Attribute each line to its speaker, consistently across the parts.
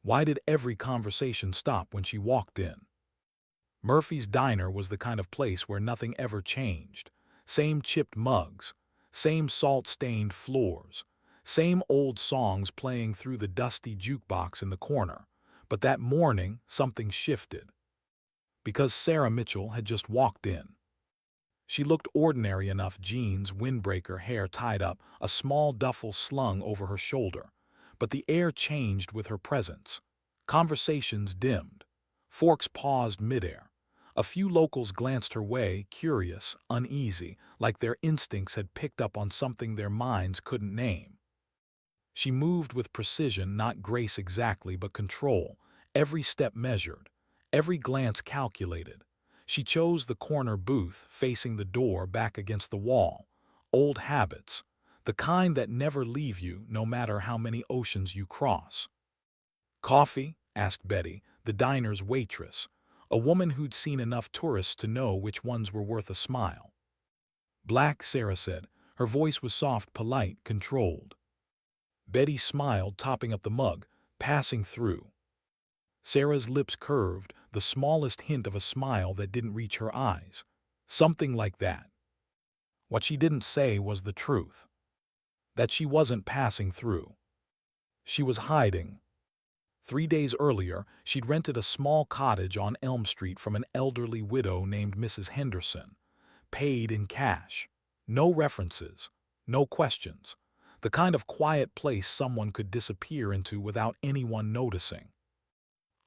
Speaker 1: Why did every conversation stop when she walked in? Murphy's Diner was the kind of place where nothing ever changed. Same chipped mugs, same salt-stained floors, same old songs playing through the dusty jukebox in the corner. But that morning, something shifted. Because Sarah Mitchell had just walked in. She looked ordinary enough: jeans, windbreaker, hair tied up, a small duffel slung over her shoulder. But the air changed with her presence. Conversations dimmed. Forks paused midair. A few locals glanced her way, curious, uneasy, like their instincts had picked up on something their minds couldn't name. She moved with precision, not grace exactly, but control, every step measured, every glance calculated. She chose the corner booth, facing the door, back against the wall. Old habits, the kind that never leave you no matter how many oceans you cross. "Coffee?" asked Betty, the diner's waitress, a woman who'd seen enough tourists to know which ones were worth a smile. "Black," Sarah said. Her voice was soft, polite, controlled. Betty smiled, topping up the mug, passing through. Sarah's lips curved, the smallest hint of a smile that didn't reach her eyes. Something like that. What she didn't say was the truth. That she wasn't passing through. She was hiding. 3 days earlier, she'd rented a small cottage on Elm Street from an elderly widow named Mrs. Henderson. Paid in cash. No references. No questions. The kind of quiet place someone could disappear into without anyone noticing.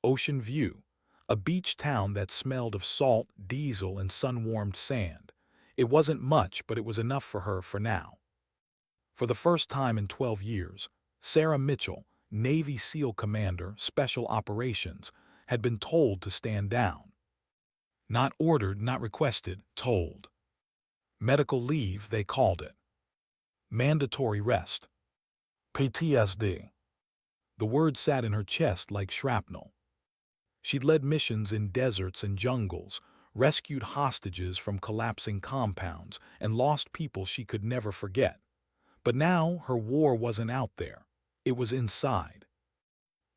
Speaker 1: Ocean View, a beach town that smelled of salt, diesel, and sun-warmed sand. It wasn't much, but it was enough for her for now. For the first time in 12 years, Sarah Mitchell, Navy SEAL commander, Special Operations, had been told to stand down. Not ordered, not requested, told. Medical leave, they called it. Mandatory rest. PTSD. The word sat in her chest like shrapnel. She'd led missions in deserts and jungles, rescued hostages from collapsing compounds, and lost people she could never forget. But now her war wasn't out there. It was inside.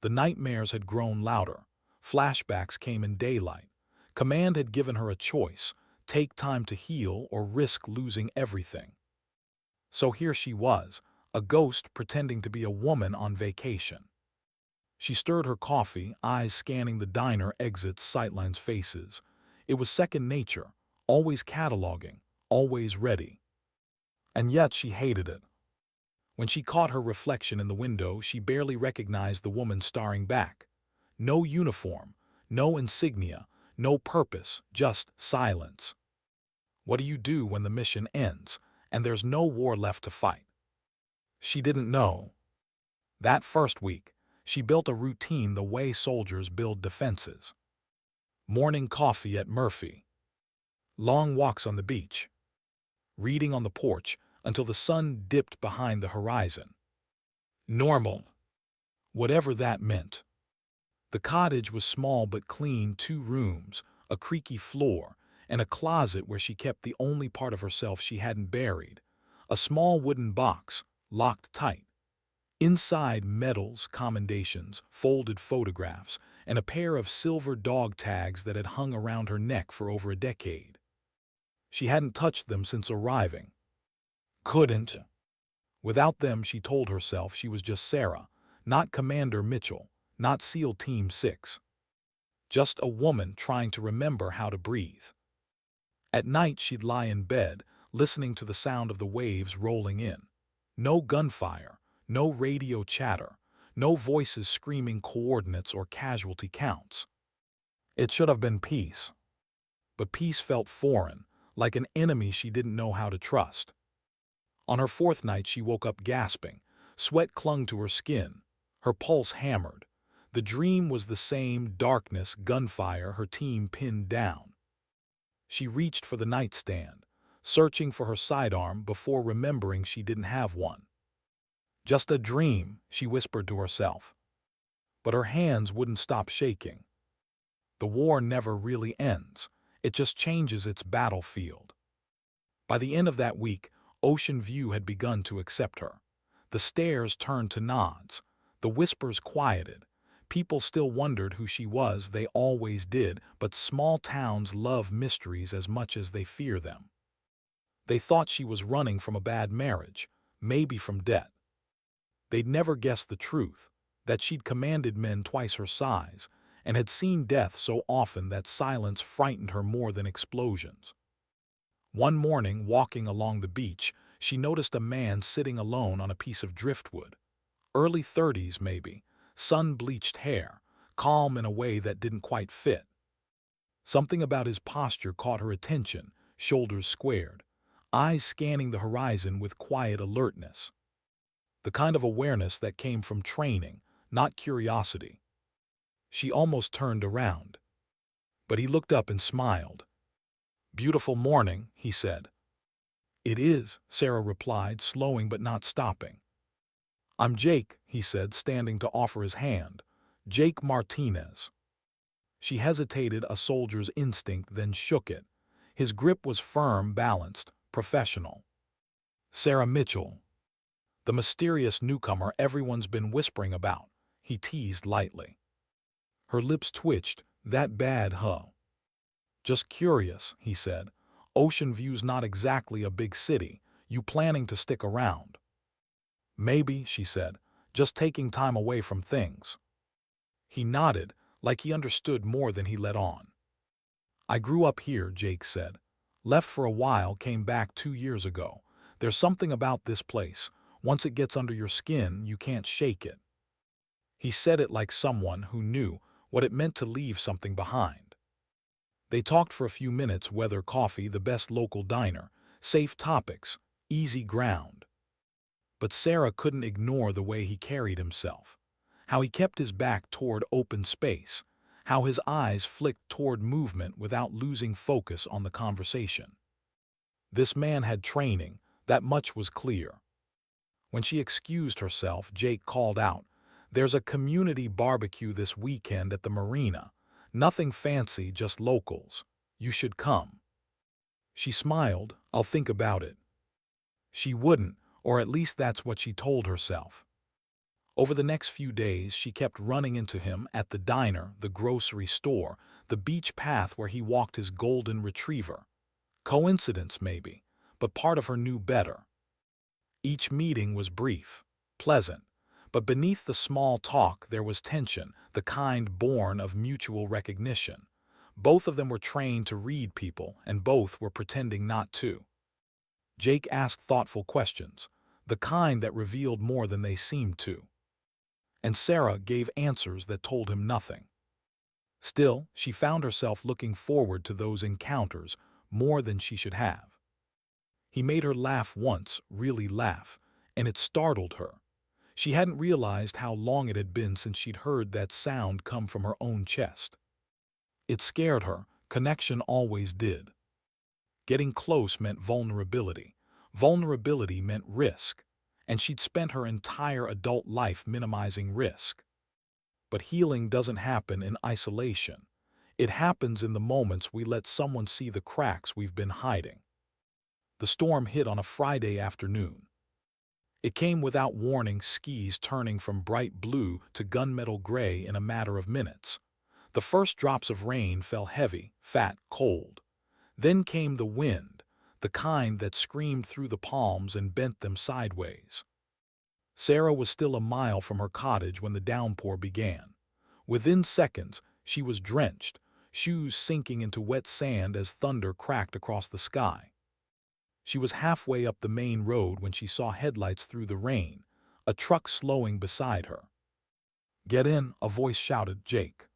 Speaker 1: The nightmares had grown louder. Flashbacks came in daylight. Command had given her a choice: take time to heal or risk losing everything. So here she was, a ghost pretending to be a woman on vacation. She stirred her coffee, eyes scanning the diner exits, sightlines, faces. It was second nature, always cataloging, always ready. And yet she hated it. When she caught her reflection in the window, she barely recognized the woman staring back. No uniform, no insignia, no purpose, just silence. What do you do when the mission ends and there's no war left to fight? She didn't know. That first week, she built a routine the way soldiers build defenses. Morning coffee at Murphy. Long walks on the beach. Reading on the porch until the sun dipped behind the horizon. Normal. Whatever that meant. The cottage was small but clean: 2 rooms, a creaky floor, and a closet where she kept the only part of herself she hadn't buried. A small wooden box, locked tight. Inside, medals, commendations, folded photographs, and a pair of silver dog tags that had hung around her neck for over a decade. She hadn't touched them since arriving. Couldn't. Without them, she told herself, she was just Sarah, not Commander Mitchell, not SEAL Team 6. Just a woman trying to remember how to breathe. At night, she'd lie in bed, listening to the sound of the waves rolling in. No gunfire. No radio chatter, no voices screaming coordinates or casualty counts. It should have been peace. But peace felt foreign, like an enemy she didn't know how to trust. On her 4th night, she woke up gasping. Sweat clung to her skin. Her pulse hammered. The dream was the same: darkness, gunfire, her team pinned down. She reached for the nightstand, searching for her sidearm before remembering she didn't have one. Just a dream, she whispered to herself. But her hands wouldn't stop shaking. The war never really ends. It just changes its battlefield. By the end of that week, Ocean View had begun to accept her. The stares turned to nods. The whispers quieted. People still wondered who she was, they always did, but small towns love mysteries as much as they fear them. They thought she was running from a bad marriage, maybe from debt. They'd never guessed the truth, that she'd commanded men twice her size, and had seen death so often that silence frightened her more than explosions. One morning, walking along the beach, she noticed a man sitting alone on a piece of driftwood. Early 30s, maybe, sun-bleached hair, calm in a way that didn't quite fit. Something about his posture caught her attention, shoulders squared, eyes scanning the horizon with quiet alertness. The kind of awareness that came from training, not curiosity. She almost turned around. But he looked up and smiled. "Beautiful morning," he said. "It is," Sarah replied, slowing but not stopping. "I'm Jake," he said, standing to offer his hand. "Jake Martinez." She hesitated, a soldier's instinct, then shook it. His grip was firm, balanced, professional. "Sarah Mitchell, the mysterious newcomer everyone's been whispering about," he teased lightly. Her lips twitched. "That bad, huh?" "Just curious," he said. "Ocean View's not exactly a big city. You planning to stick around?" "Maybe," she said, "just taking time away from things." He nodded, like he understood more than he let on. "I grew up here," Jake said. "Left for a while, came back 2 years ago. There's something about this place. Once it gets under your skin, you can't shake it." He said it like someone who knew what it meant to leave something behind. They talked for a few minutes, weather, coffee, the best local diner, safe topics, easy ground. But Sarah couldn't ignore the way he carried himself, how he kept his back toward open space, how his eyes flicked toward movement without losing focus on the conversation. This man had training, that much was clear. When she excused herself, Jake called out, "There's a community barbecue this weekend at the marina. Nothing fancy, just locals. You should come." She smiled. "I'll think about it." She wouldn't, or at least that's what she told herself. Over the next few days, she kept running into him at the diner, the grocery store, the beach path where he walked his golden retriever. Coincidence, maybe, but part of her knew better. Each meeting was brief, pleasant, but beneath the small talk there was tension, the kind born of mutual recognition. Both of them were trained to read people, and both were pretending not to. Jake asked thoughtful questions, the kind that revealed more than they seemed to. And Sarah gave answers that told him nothing. Still, she found herself looking forward to those encounters more than she should have. He made her laugh once, really laugh, and it startled her. She hadn't realized how long it had been since she'd heard that sound come from her own chest. It scared her. Connection always did. Getting close meant vulnerability. Vulnerability meant risk, and she'd spent her entire adult life minimizing risk. But healing doesn't happen in isolation. It happens in the moments we let someone see the cracks we've been hiding. The storm hit on a Friday afternoon. It came without warning, skies turning from bright blue to gunmetal gray in a matter of minutes. The first drops of rain fell heavy, fat, cold. Then came the wind, the kind that screamed through the palms and bent them sideways. Sarah was still a mile from her cottage when the downpour began. Within seconds, she was drenched, shoes sinking into wet sand as thunder cracked across the sky. She was halfway up the main road when she saw headlights through the rain, a truck slowing beside her. "Get in," a voice shouted, "Jake."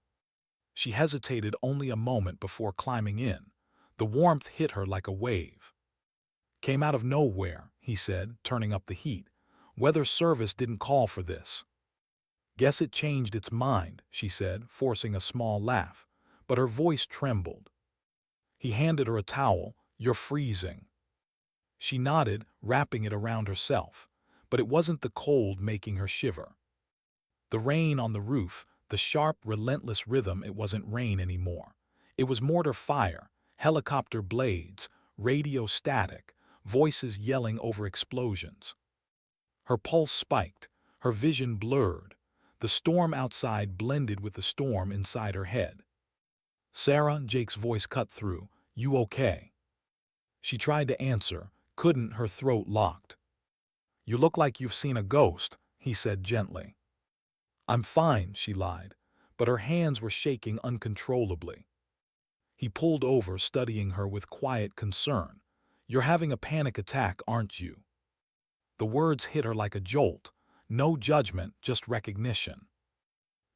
Speaker 1: She hesitated only a moment before climbing in. The warmth hit her like a wave. "Came out of nowhere," he said, turning up the heat. "Weather service didn't call for this." "Guess it changed its mind," she said, forcing a small laugh, but her voice trembled. He handed her a towel. "You're freezing." She nodded, wrapping it around herself, but it wasn't the cold making her shiver. The rain on the roof, the sharp, relentless rhythm, it wasn't rain anymore. It was mortar fire, helicopter blades, radio static, voices yelling over explosions. Her pulse spiked, her vision blurred. The storm outside blended with the storm inside her head. "Sarah," Jake's voice cut through, "you okay?" She tried to answer, couldn't, her throat locked. "You look like you've seen a ghost," he said gently. "I'm fine," she lied, but her hands were shaking uncontrollably. He pulled over, studying her with quiet concern. "You're having a panic attack, aren't you?" The words hit her like a jolt. No judgment, just recognition.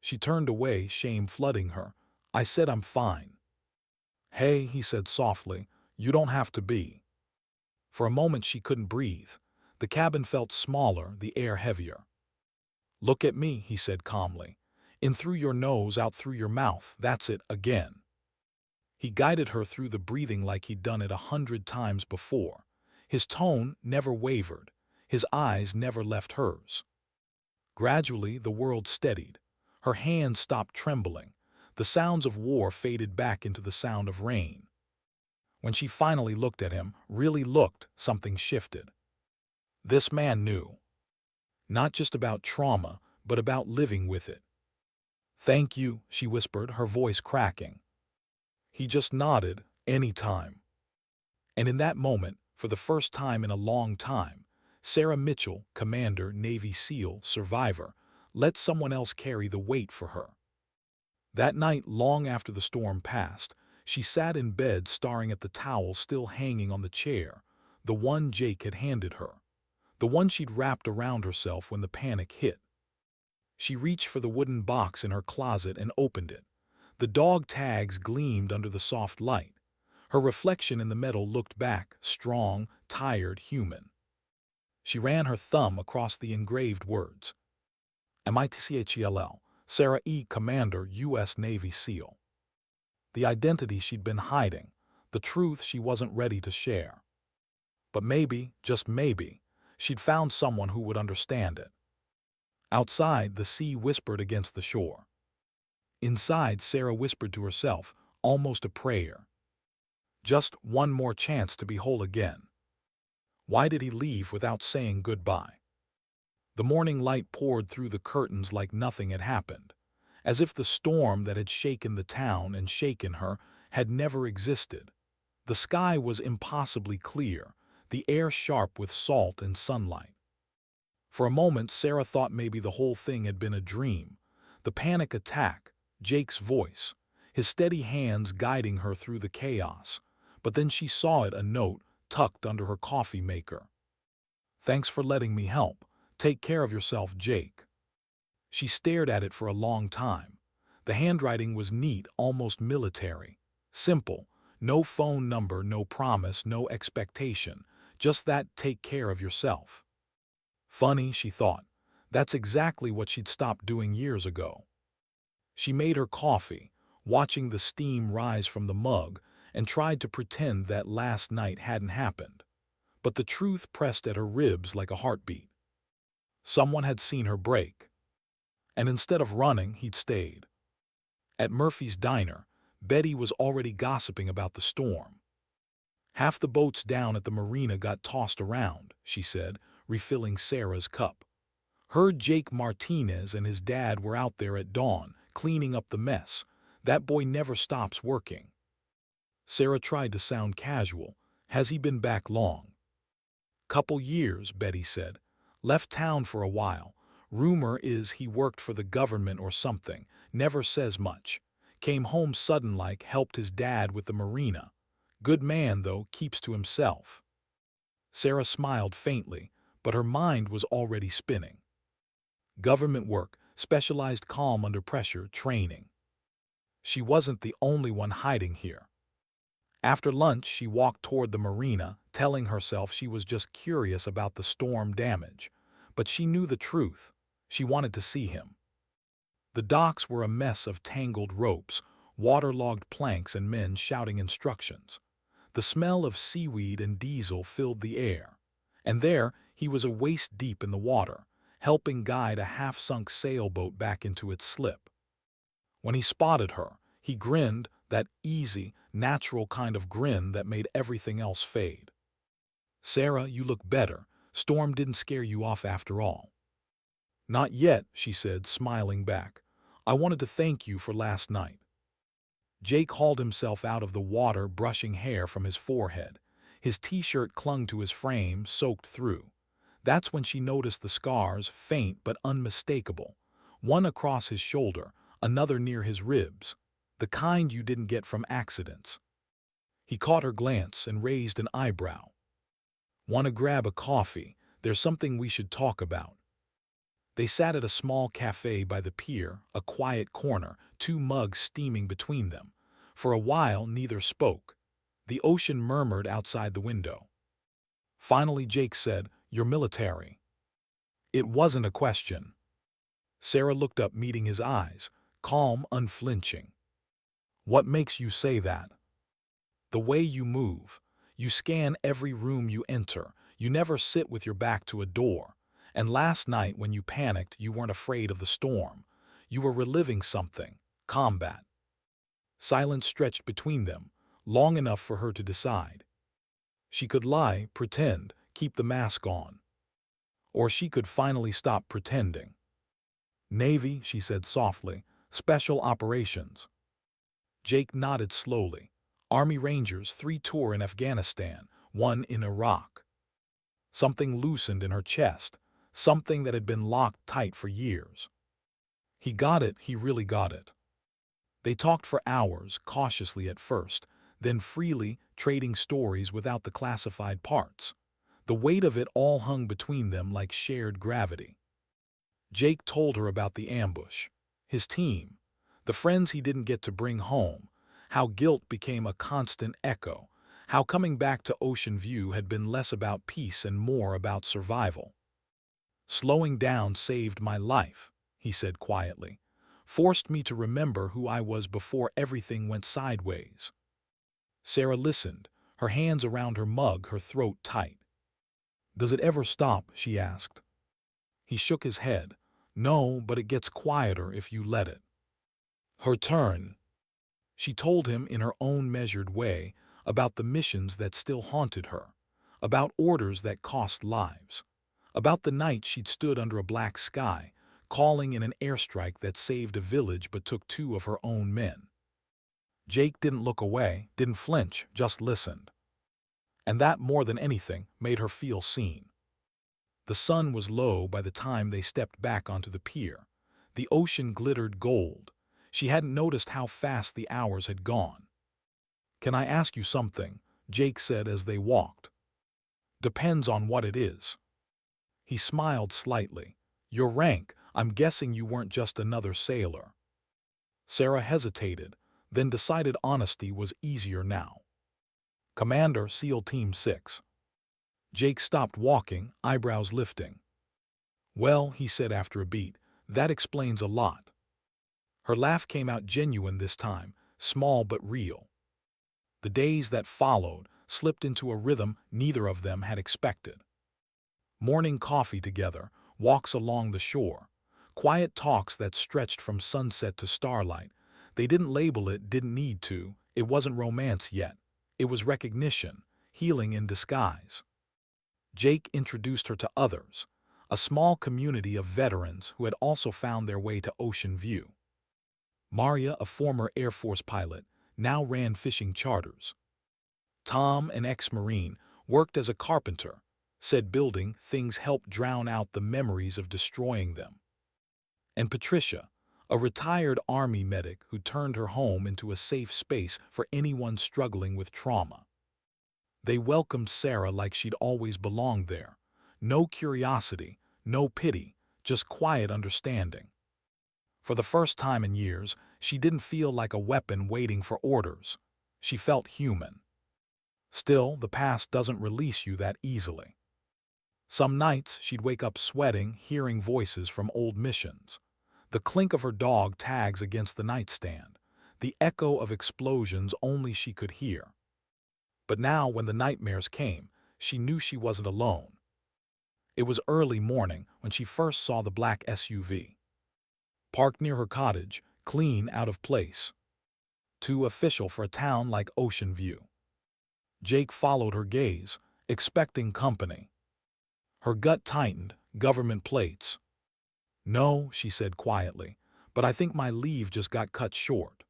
Speaker 1: She turned away, shame flooding her. "I said I'm fine." "Hey," he said softly, "you don't have to be." For a moment she couldn't breathe. The cabin felt smaller, the air heavier. "Look at me," he said calmly. "In through your nose, out through your mouth. That's it, again." He guided her through the breathing like he'd done it 100 times before. His tone never wavered. His eyes never left hers. Gradually, the world steadied. Her hands stopped trembling. The sounds of war faded back into the sound of rain. When she finally looked at him, really looked, something shifted. This man knew. Not just about trauma, but about living with it. "Thank you," she whispered, her voice cracking. He just nodded, "Any time." And in that moment, for the first time in a long time, Sarah Mitchell, commander, Navy SEAL, survivor, let someone else carry the weight for her. That night, long after the storm passed, she sat in bed staring at the towel still hanging on the chair, the one Jake had handed her, the one she'd wrapped around herself when the panic hit. She reached for the wooden box in her closet and opened it. The dog tags gleamed under the soft light. Her reflection in the metal looked back, strong, tired, human. She ran her thumb across the engraved words. "MITCHELL, Sarah E. Commander, U.S. Navy SEAL." The identity she'd been hiding, the truth she wasn't ready to share. But maybe, just maybe, she'd found someone who would understand it. Outside, the sea whispered against the shore. Inside, Sarah whispered to herself, almost a prayer. Just one more chance to be whole again. Why did he leave without saying goodbye? The morning light poured through the curtains like nothing had happened, as if the storm that had shaken the town and shaken her had never existed. The sky was impossibly clear, the air sharp with salt and sunlight. For a moment, Sarah thought maybe the whole thing had been a dream. The panic attack, Jake's voice, his steady hands guiding her through the chaos. But then she saw it, a note tucked under her coffee maker. "Thanks for letting me help. Take care of yourself, Jake." She stared at it for a long time. The handwriting was neat, almost military. Simple. No phone number, no promise, no expectation. Just that, "take care of yourself." Funny, she thought. That's exactly what she'd stopped doing years ago. She made her coffee, watching the steam rise from the mug, and tried to pretend that last night hadn't happened. But the truth pressed at her ribs like a heartbeat. Someone had seen her break. And instead of running, he'd stayed. At Murphy's diner, Betty was already gossiping about the storm. "Half the boats down at the marina got tossed around," she said, refilling Sarah's cup. "Heard Jake Martinez and his dad were out there at dawn, cleaning up the mess. That boy never stops working." Sarah tried to sound casual. "Has he been back long?" "Couple years," Betty said. "Left town for a while. Rumor is he worked for the government or something. Never says much. Came home sudden-like, helped his dad with the marina. Good man, though, keeps to himself." Sarah smiled faintly, but her mind was already spinning. Government work, specialized calm under pressure, training. She wasn't the only one hiding here. After lunch, she walked toward the marina, telling herself she was just curious about the storm damage. But she knew the truth. She wanted to see him. The docks were a mess of tangled ropes, waterlogged planks, and men shouting instructions. The smell of seaweed and diesel filled the air. And there, he was waist deep in the water, helping guide a half-sunk sailboat back into its slip. When he spotted her, he grinned, that easy, natural kind of grin that made everything else fade. "Sarah, you look better. Storm didn't scare you off after all." Not yet, she said, smiling back. I wanted to thank you for last night. Jake hauled himself out of the water, brushing hair from his forehead. His t-shirt clung to his frame, soaked through. That's when she noticed the scars, faint but unmistakable. One across his shoulder, another near his ribs. The kind you didn't get from accidents. He caught her glance and raised an eyebrow. Want to grab a coffee? There's something we should talk about. They sat at a small cafe by the pier, a quiet corner, two mugs steaming between them. For a while, neither spoke. The ocean murmured outside the window. Finally, Jake said, "You're military." It wasn't a question. Sarah looked up, meeting his eyes, calm, unflinching. What makes you say that? The way you move. You scan every room you enter. You never sit with your back to a door. And last night, when you panicked, you weren't afraid of the storm. You were reliving something. Combat. Silence stretched between them, long enough for her to decide. She could lie, pretend, keep the mask on. Or she could finally stop pretending. Navy, she said softly. Special operations. Jake nodded slowly. Army Rangers, 3 tour in Afghanistan, 1 in Iraq. Something loosened in her chest, something that had been locked tight for years. He got it, he really got it. They talked for hours, cautiously at first, then freely, trading stories without the classified parts. The weight of it all hung between them like shared gravity. Jake told her about the ambush, his team, the friends he didn't get to bring home, how guilt became a constant echo, how coming back to Ocean View had been less about peace and more about survival. Slowing down saved my life, he said quietly, forced me to remember who I was before everything went sideways. Sarah listened, her hands around her mug, her throat tight. Does it ever stop? She asked. He shook his head. No, but it gets quieter if you let it. Her turn. She told him in her own measured way about the missions that still haunted her, about orders that cost lives, about the night she'd stood under a black sky, calling in an airstrike that saved a village but took 2 of her own men. Jake didn't look away, didn't flinch, just listened. And that, more than anything, made her feel seen. The sun was low by the time they stepped back onto the pier. The ocean glittered gold. She hadn't noticed how fast the hours had gone. Can I ask you something? Jake said as they walked. Depends on what it is. He smiled slightly. Your rank, I'm guessing you weren't just another sailor. Sarah hesitated, then decided honesty was easier now. Commander, SEAL Team 6. Jake stopped walking, eyebrows lifting. Well, he said after a beat, that explains a lot. Her laugh came out genuine this time, small but real. The days that followed slipped into a rhythm neither of them had expected. Morning coffee together, walks along the shore, quiet talks that stretched from sunset to starlight. They didn't label it, didn't need to. It wasn't romance yet. It was recognition, healing in disguise. Jake introduced her to others, a small community of veterans who had also found their way to Ocean View. Maria, a former Air Force pilot, now ran fishing charters. Tom, an ex-Marine, worked as a carpenter, said building things helped drown out the memories of destroying them. And Patricia, a retired Army medic who turned her home into a safe space for anyone struggling with trauma. They welcomed Sarah like she'd always belonged there. No curiosity, no pity, just quiet understanding. For the first time in years, she didn't feel like a weapon waiting for orders. She felt human. Still, the past doesn't release you that easily. Some nights she'd wake up sweating, hearing voices from old missions. The clink of her dog tags against the nightstand. The echo of explosions only she could hear. But now, when the nightmares came, she knew she wasn't alone. It was early morning when she first saw the black SUV. Parked near her cottage, clean out of place. Too official for a town like Ocean View. Jake followed her gaze, expecting company. Her gut tightened, government plates. "No," she said quietly, "but I think my leave just got cut short."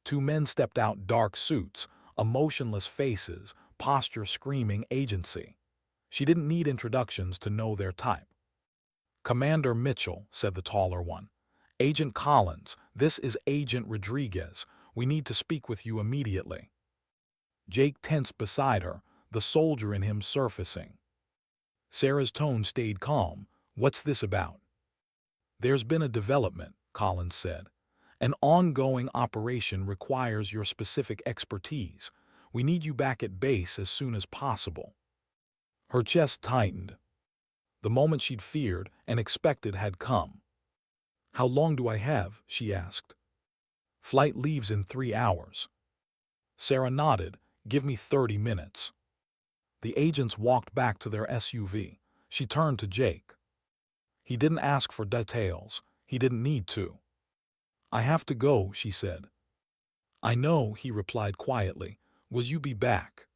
Speaker 1: Two men stepped out, dark suits, emotionless faces, posture screaming agency. She didn't need introductions to know their type. "Commander Mitchell," said the taller one. "Agent Collins, this is Agent Rodriguez. We need to speak with you immediately." Jake tensed beside her, the soldier in him surfacing. Sarah's tone stayed calm. "What's this about?" "There's been a development," Collins said. "An ongoing operation requires your specific expertise. We need you back at base as soon as possible." Her chest tightened. The moment she'd feared and expected had come. "How long do I have?" she asked. "Flight leaves in 3 hours." Sarah nodded. "Give me 30 minutes." The agents walked back to their SUV. She turned to Jake. He didn't ask for details. He didn't need to. "I have to go," she said. "I know," he replied quietly. "Will you be back?"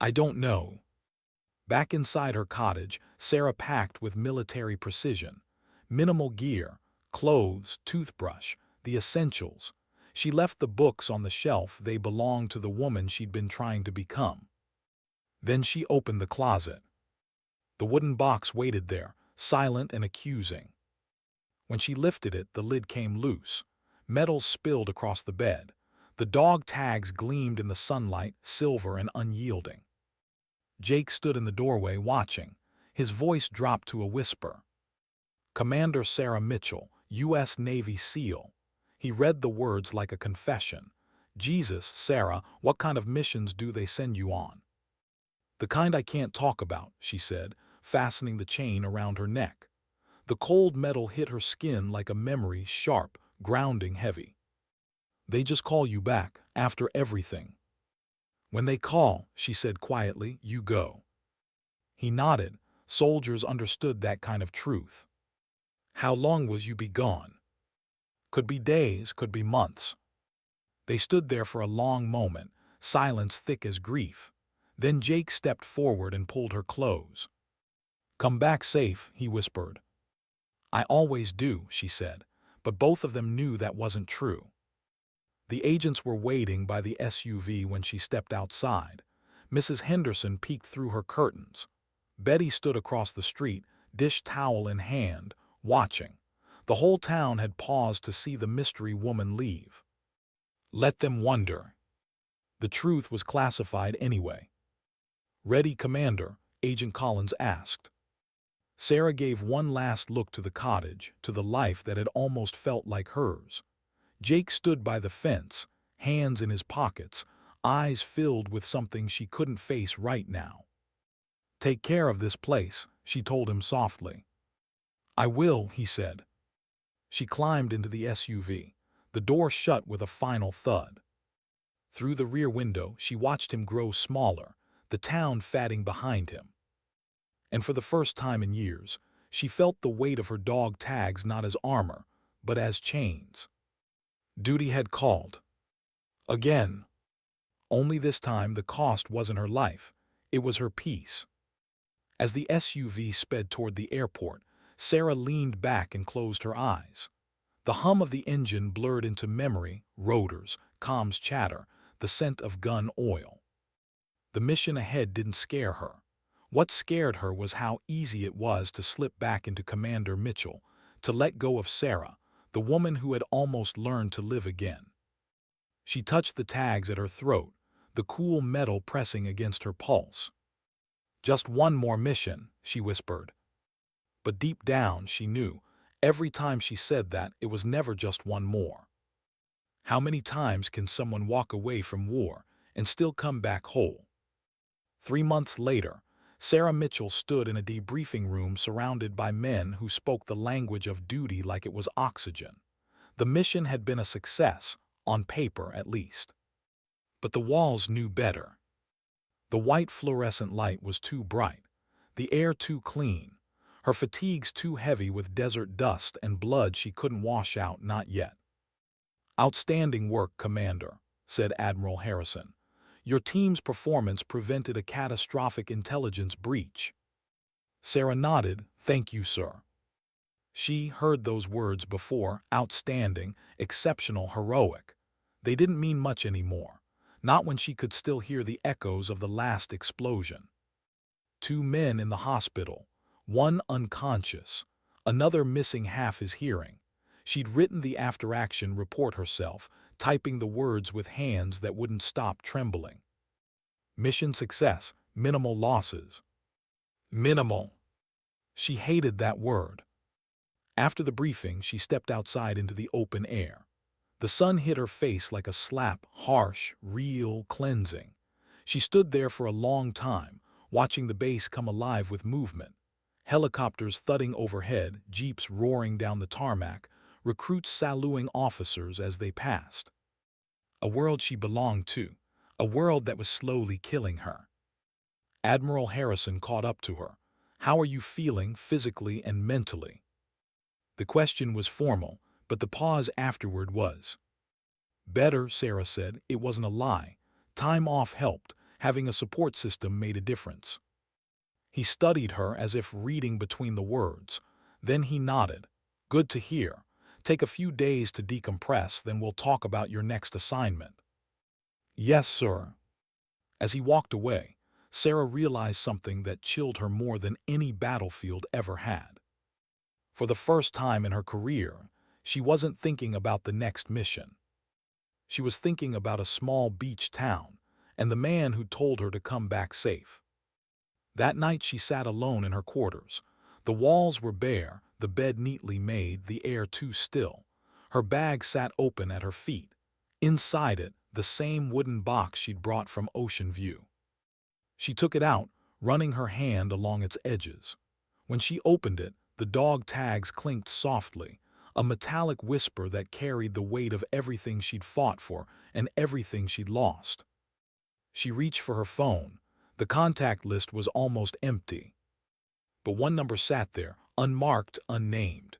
Speaker 1: "I don't know." Back inside her cottage, Sarah packed with military precision. Minimal gear, clothes, toothbrush, the essentials. She left the books on the shelf. They belonged to the woman she'd been trying to become. Then she opened the closet. The wooden box waited there, silent and accusing. When she lifted it, the lid came loose. Metal spilled across the bed. The dog tags gleamed in the sunlight, silver and unyielding. Jake stood in the doorway watching. His voice dropped to a whisper. "Commander Sarah Mitchell, U.S. Navy SEAL." He read the words like a confession. "Jesus, Sarah, what kind of missions do they send you on?" "The kind I can't talk about," she said, fastening the chain around her neck. The cold metal hit her skin like a memory, sharp, grounding, heavy. "They just call you back, after everything." "When they call," she said quietly, "you go." He nodded. Soldiers understood that kind of truth. "How long will you be gone?" "Could be days, could be months." They stood there for a long moment, silence thick as grief. Then Jake stepped forward and pulled her close. "Come back safe," he whispered. "I always do," she said, but both of them knew that wasn't true. The agents were waiting by the SUV when she stepped outside. Mrs. Henderson peeked through her curtains. Betty stood across the street, dish towel in hand, watching. The whole town had paused to see the mystery woman leave. Let them wonder. The truth was classified anyway. "Ready, Commander?" Agent Collins asked. Sarah gave one last look to the cottage, to the life that had almost felt like hers. Jake stood by the fence, hands in his pockets, eyes filled with something she couldn't face right now. "Take care of this place," she told him softly. "I will," he said. She climbed into the SUV. The door shut with a final thud. Through the rear window, she watched him grow smaller, the town fatting behind him. And for the first time in years, she felt the weight of her dog tags not as armor, but as chains. Duty had called. Again. Only this time the cost wasn't her life, it was her peace. As the SUV sped toward the airport, Sarah leaned back and closed her eyes. The hum of the engine blurred into memory, rotors, comms chatter, the scent of gun oil. The mission ahead didn't scare her. What scared her was how easy it was to slip back into Commander Mitchell, to let go of Sarah, the woman who had almost learned to live again. She touched the tags at her throat, the cool metal pressing against her pulse. "Just one more mission," she whispered. But deep down she knew, every time she said that, it was never just one more. How many times can someone walk away from war and still come back whole? 3 months later, Sarah Mitchell stood in a debriefing room surrounded by men who spoke the language of duty like it was oxygen. The mission had been a success, on paper at least. But the walls knew better. The white fluorescent light was too bright, the air too clean, her fatigues too heavy with desert dust and blood she couldn't wash out, not yet. "Outstanding work, Commander," said Admiral Harrison. "Your team's performance prevented a catastrophic intelligence breach." Sarah nodded. "Thank you, sir." She heard those words before: outstanding, exceptional, heroic. They didn't mean much anymore, not when she could still hear the echoes of the last explosion. 2 men in the hospital, one unconscious, another missing half his hearing. She'd written the after-action report herself, typing the words with hands that wouldn't stop trembling. Mission success, minimal losses. Minimal. She hated that word. After the briefing, she stepped outside into the open air. The sun hit her face like a slap, harsh, real, cleansing. She stood there for a long time, watching the base come alive with movement. Helicopters thudding overhead, jeeps roaring down the tarmac, recruits saluting officers as they passed. A world she belonged to, a world that was slowly killing her. Admiral Harrison caught up to her. "How are you feeling physically and mentally?" The question was formal, but the pause afterward was. "Better," Sarah said. It wasn't a lie. Time off helped. Having a support system made a difference. He studied her as if reading between the words. Then he nodded. "Good to hear. Take a few days to decompress, then we'll talk about your next assignment." "Yes, sir." As he walked away, Sarah realized something that chilled her more than any battlefield ever had. For the first time in her career, she wasn't thinking about the next mission. She was thinking about a small beach town and the man who told her to come back safe. That night she sat alone in her quarters. The walls were bare, the bed neatly made, the air too still. Her bag sat open at her feet. Inside it, the same wooden box she'd brought from Ocean View. She took it out, running her hand along its edges. When she opened it, the dog tags clinked softly, a metallic whisper that carried the weight of everything she'd fought for and everything she'd lost. She reached for her phone. The contact list was almost empty. But one number sat there, unmarked, unnamed.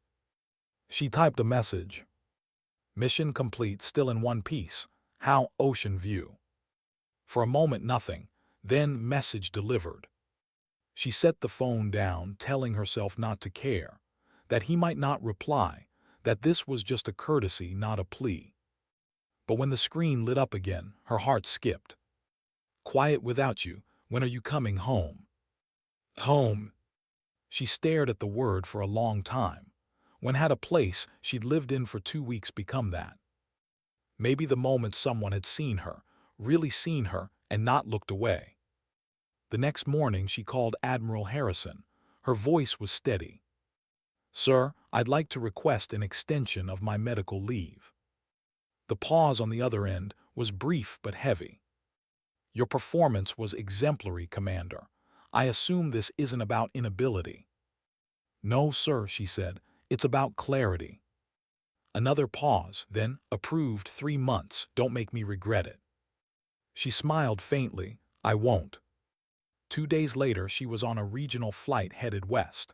Speaker 1: She typed a message. "Mission complete, still in one piece. How, Ocean View." For a moment nothing, then message delivered. She set the phone down, telling herself not to care, that he might not reply, that this was just a courtesy, not a plea. But when the screen lit up again, her heart skipped. "Quiet without you. When are you coming home?" Home. She stared at the word for a long time. When had a place she'd lived in for 2 weeks become that? Maybe the moment someone had seen her, really seen her, and not looked away. The next morning she called Admiral Harrison. Her voice was steady. "Sir, I'd like to request an extension of my medical leave." The pause on the other end was brief but heavy. "Your performance was exemplary, Commander. I assume this isn't about inability." "No, sir," she said. "It's about clarity." Another pause, then, "Approved 3 months. Don't make me regret it." She smiled faintly. "I won't." 2 days later, she was on a regional flight headed west.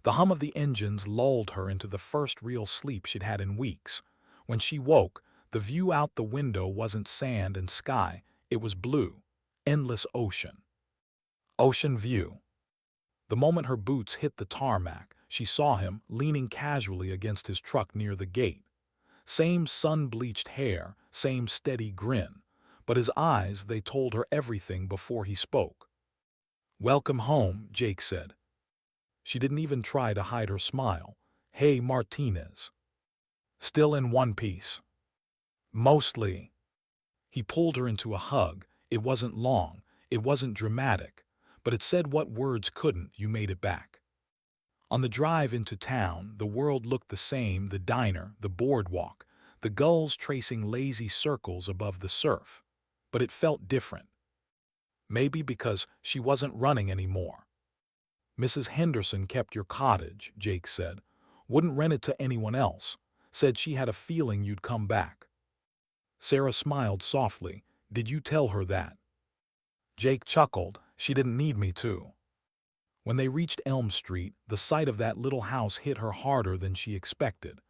Speaker 1: The hum of the engines lulled her into the first real sleep she'd had in weeks. When she woke, the view out the window wasn't sand and sky, it was blue, endless ocean. Ocean View. The moment her boots hit the tarmac, she saw him leaning casually against his truck near the gate. Same sun-bleached hair, same steady grin, but his eyes, they told her everything before he spoke. "Welcome home," Jake said. She didn't even try to hide her smile. "Hey, Martinez." "Still in one piece." "Mostly." He pulled her into a hug. It wasn't long, it wasn't dramatic, but it said what words couldn't. "You made it back." On the drive into town, the world looked the same: the diner, the boardwalk, the gulls tracing lazy circles above the surf. But it felt different. Maybe because she wasn't running anymore. "Mrs. Henderson kept your cottage," Jake said. "Wouldn't rent it to anyone else. Said she had a feeling you'd come back." Sarah smiled softly. "Did you tell her that?" Jake chuckled. "She didn't need me to." When they reached Elm Street, the sight of that little house hit her harder than she expected.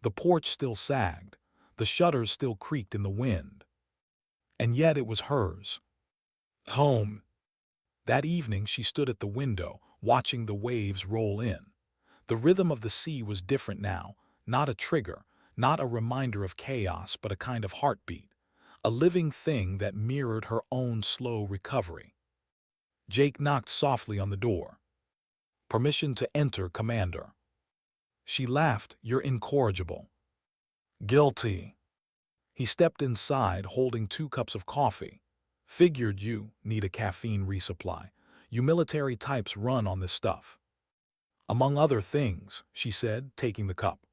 Speaker 1: The porch still sagged. The shutters still creaked in the wind. And yet it was hers. Home. That evening she stood at the window, watching the waves roll in. The rhythm of the sea was different now, not a trigger, not a reminder of chaos, but a kind of heartbeat, a living thing that mirrored her own slow recovery. Jake knocked softly on the door. "Permission to enter, Commander." She laughed. "You're incorrigible." "Guilty." He stepped inside, holding 2 cups of coffee. "Figured you need a caffeine resupply. You military types run on this stuff." "Among other things," she said, taking the cup.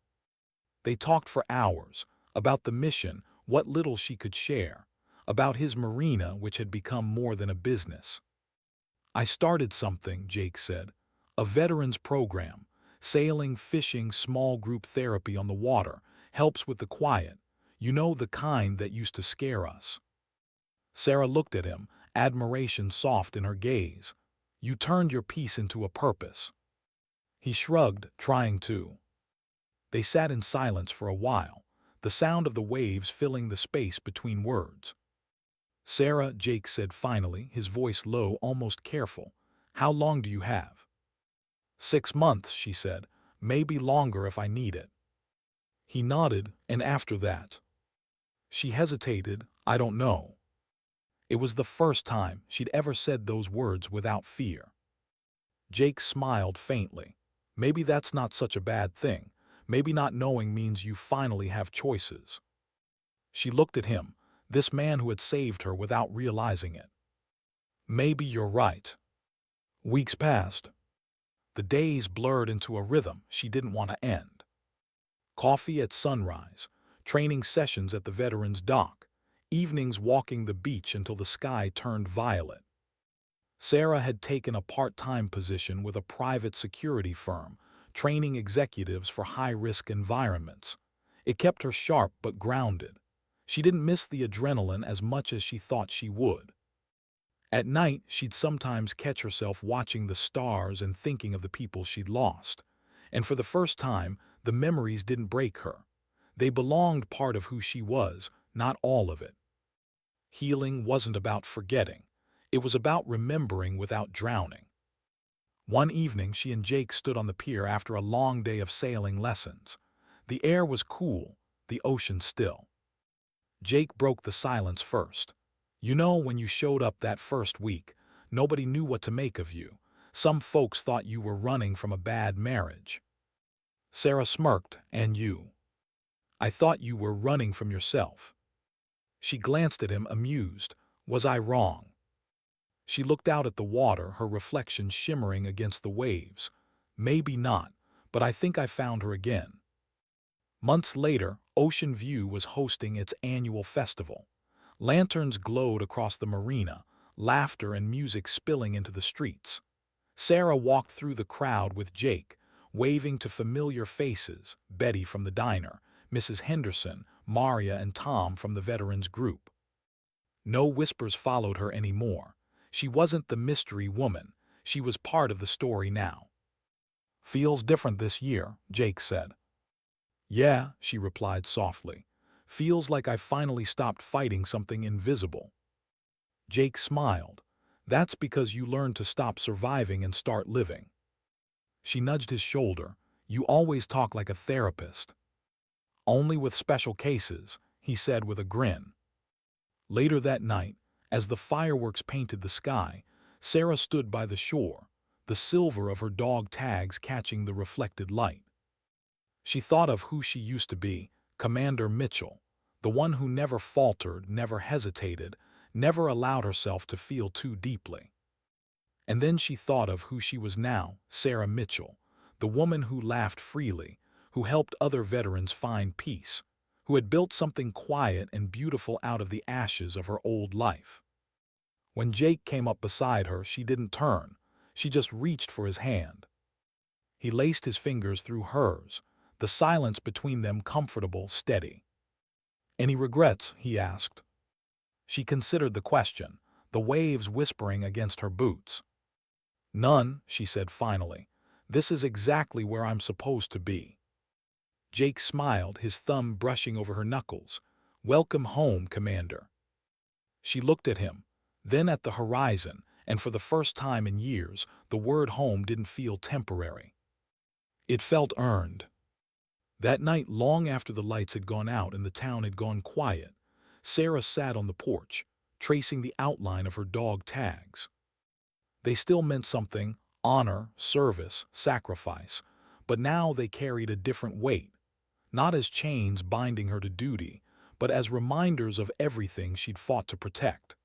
Speaker 1: They talked for hours, about the mission, what little she could share, about his marina, which had become more than a business. "I started something," Jake said. "A veterans program. Sailing, fishing, small group therapy on the water. Helps with the quiet. You know, the kind that used to scare us." Sarah looked at him, admiration soft in her gaze. "You turned your peace into a purpose." He shrugged, trying to. They sat in silence for a while, the sound of the waves filling the space between words. "Sarah," Jake said finally, his voice low, almost careful, "how long do you have?" 6 months, she said. "Maybe longer if I need it." He nodded. "And after that?" She hesitated. "I don't know." It was the first time she'd ever said those words without fear. Jake smiled faintly. "Maybe that's not such a bad thing. Maybe not knowing means you finally have choices." She looked at him, this man who had saved her without realizing it. "Maybe you're right." Weeks passed. The days blurred into a rhythm she didn't want to end. Coffee at sunrise, training sessions at the veterans' dock, evenings walking the beach until the sky turned violet. Sarah had taken a part-time position with a private security firm, training executives for high-risk environments. It kept her sharp but grounded. She didn't miss the adrenaline as much as she thought she would. At night, she'd sometimes catch herself watching the stars and thinking of the people she'd lost. And for the first time, the memories didn't break her. They belonged part of who she was, not all of it. Healing wasn't about forgetting. It was about remembering without drowning. One evening, she and Jake stood on the pier after a long day of sailing lessons. The air was cool, the ocean still. Jake broke the silence first. "You know, when you showed up that first week, nobody knew what to make of you. Some folks thought you were running from a bad marriage." Sarah smirked. "And you?" "I thought you were running from yourself." She glanced at him, amused. "Was I wrong?" She looked out at the water, her reflection shimmering against the waves. "Maybe not, but I think I found her again." Months later, Ocean View was hosting its annual festival. Lanterns glowed across the marina, laughter and music spilling into the streets. Sarah walked through the crowd with Jake, waving to familiar faces: Betty from the diner, Mrs. Henderson, Maria and Tom from the veterans group. No whispers followed her anymore. She wasn't the mystery woman. She was part of the story now. "Feels different this year," Jake said. "Yeah," she replied softly. "Feels like I finally stopped fighting something invisible." Jake smiled. "That's because you learned to stop surviving and start living." She nudged his shoulder. "You always talk like a therapist." "Only with special cases," he said with a grin. Later that night, as the fireworks painted the sky, Sarah stood by the shore, the silver of her dog tags catching the reflected light. She thought of who she used to be, Commander Mitchell, the one who never faltered, never hesitated, never allowed herself to feel too deeply. And then she thought of who she was now, Sarah Mitchell, the woman who laughed freely, who helped other veterans find peace, who had built something quiet and beautiful out of the ashes of her old life. When Jake came up beside her, she didn't turn. She just reached for his hand. He laced his fingers through hers, the silence between them comfortable, steady. "Any regrets?" he asked. She considered the question, the waves whispering against her boots. "None," she said finally. "This is exactly where I'm supposed to be." Jake smiled, his thumb brushing over her knuckles. "Welcome home, Commander." She looked at him, then at the horizon, and for the first time in years, the word home didn't feel temporary. It felt earned. That night, long after the lights had gone out and the town had gone quiet, Sarah sat on the porch, tracing the outline of her dog tags. They still meant something: honor, service, sacrifice, but now they carried a different weight, not as chains binding her to duty, but as reminders of everything she'd fought to protect.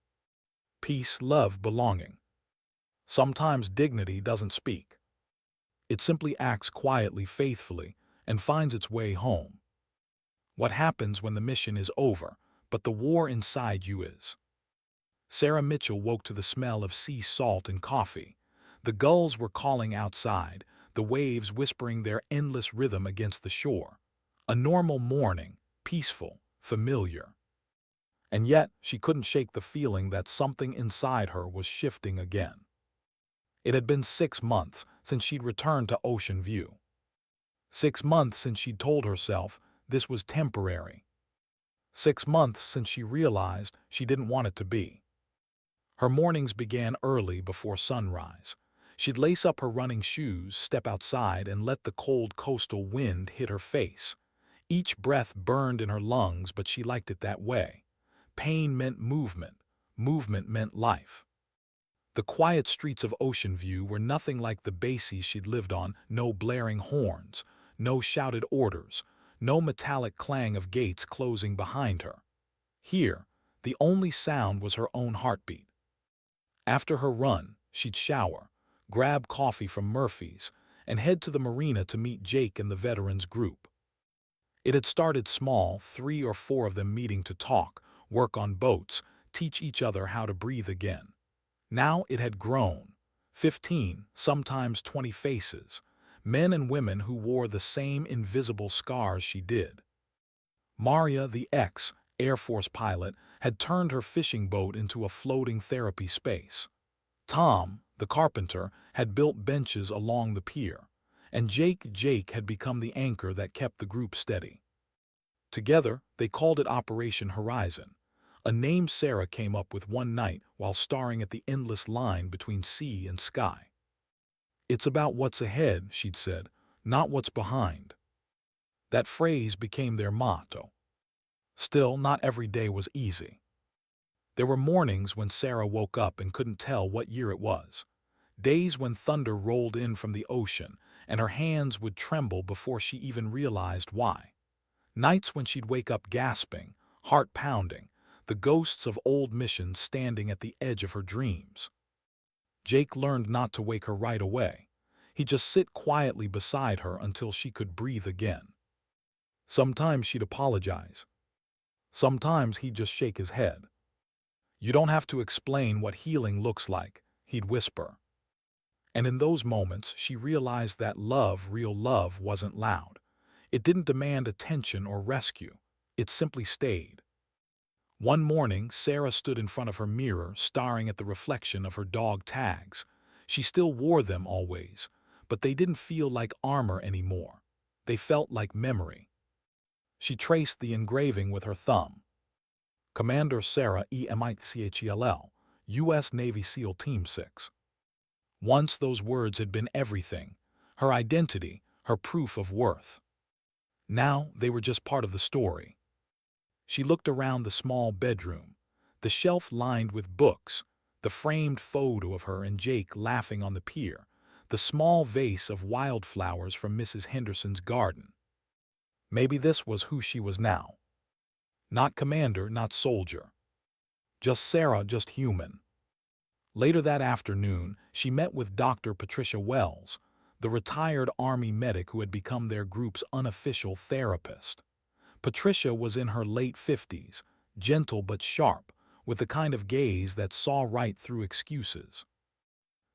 Speaker 1: Peace, love, belonging. Sometimes dignity doesn't speak. It simply acts quietly, faithfully, and finds its way home. What happens when the mission is over, but the war inside you is? Sarah Mitchell woke to the smell of sea salt and coffee. The gulls were calling outside, the waves whispering their endless rhythm against the shore. A normal morning, peaceful, familiar. And yet, she couldn't shake the feeling that something inside her was shifting again. It had been 6 months since she'd returned to Ocean View. 6 months since she'd told herself this was temporary. 6 months since she realized she didn't want it to be. Her mornings began early before sunrise. She'd lace up her running shoes, step outside, and let the cold coastal wind hit her face. Each breath burned in her lungs, but she liked it that way. Pain meant movement. Movement meant life. The quiet streets of Ocean View were nothing like the bases she'd lived on. No blaring horns, no shouted orders, no metallic clang of gates closing behind her. Here, the only sound was her own heartbeat. After her run, she'd shower, grab coffee from Murphy's, and head to the marina to meet Jake and the veterans group. It had started small, 3 or 4 of them meeting to talk, work on boats, teach each other how to breathe again. Now it had grown. 15, sometimes 20 faces, men and women who wore the same invisible scars she did. Maria, the ex-Air Force pilot, had turned her fishing boat into a floating therapy space. Tom, the carpenter, had built benches along the pier, and Jake had become the anchor that kept the group steady. Together, they called it Operation Horizon, a name Sarah came up with one night while staring at the endless line between sea and sky. "It's about what's ahead," she'd said, "not what's behind." That phrase became their motto. Still, not every day was easy. There were mornings when Sarah woke up and couldn't tell what year it was. Days when thunder rolled in from the ocean and her hands would tremble before she even realized why. Nights when she'd wake up gasping, heart pounding, the ghosts of old missions standing at the edge of her dreams. Jake learned not to wake her right away. He'd just sit quietly beside her until she could breathe again. Sometimes she'd apologize. Sometimes he'd just shake his head. "You don't have to explain what healing looks like," he'd whisper. And in those moments, she realized that love, real love, wasn't loud. It didn't demand attention or rescue. It simply stayed. One morning, Sarah stood in front of her mirror, staring at the reflection of her dog tags. She still wore them always, but they didn't feel like armor anymore. They felt like memory. She traced the engraving with her thumb. Commander Sarah EMICHELL, U.S. Navy SEAL Team 6. Once those words had been everything, her identity, her proof of worth. Now they were just part of the story. She looked around the small bedroom, the shelf lined with books, the framed photo of her and Jake laughing on the pier, the small vase of wildflowers from Mrs. Henderson's garden. Maybe this was who she was now. Not commander, not soldier. Just Sarah, just human. Later that afternoon, she met with Dr. Patricia Wells, the retired Army medic who had become their group's unofficial therapist. Patricia was in her late 50s, gentle but sharp, with the kind of gaze that saw right through excuses.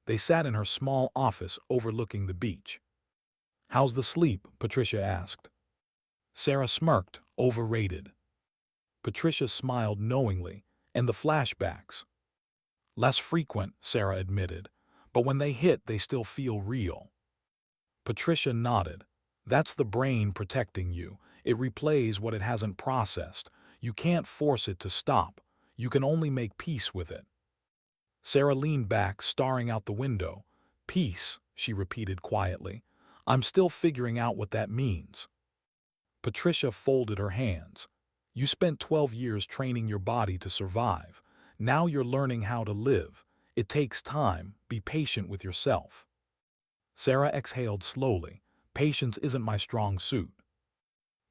Speaker 1: They sat in her small office overlooking the beach. "How's the sleep?" Patricia asked. Sarah smirked, "Overrated." Patricia smiled knowingly, "And the flashbacks?" "Less frequent," Sarah admitted, "but when they hit, they still feel real." Patricia nodded. "That's the brain protecting you. It replays what it hasn't processed. You can't force it to stop. You can only make peace with it." Sarah leaned back, staring out the window. "Peace," she repeated quietly. I'm still figuring out what that means. Patricia folded her hands. You spent 12 years training your body to survive. Now you're learning how to live. It takes time. Be patient with yourself. Sarah exhaled slowly. Patience isn't my strong suit.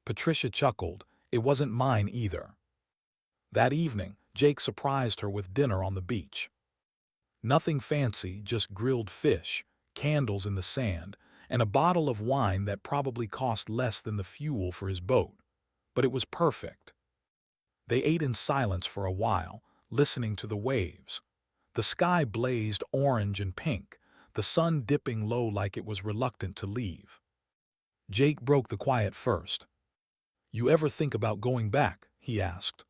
Speaker 1: Patricia chuckled. It wasn't mine either. That evening, Jake surprised her with dinner on the beach. Nothing fancy, just grilled fish, candles in the sand, and a bottle of wine that probably cost less than the fuel for his boat. But it was perfect. They ate in silence for a while, listening to the waves. The sky blazed orange and pink, the sun dipping low like it was reluctant to leave. Jake broke the quiet first. You ever think about going back? He asked.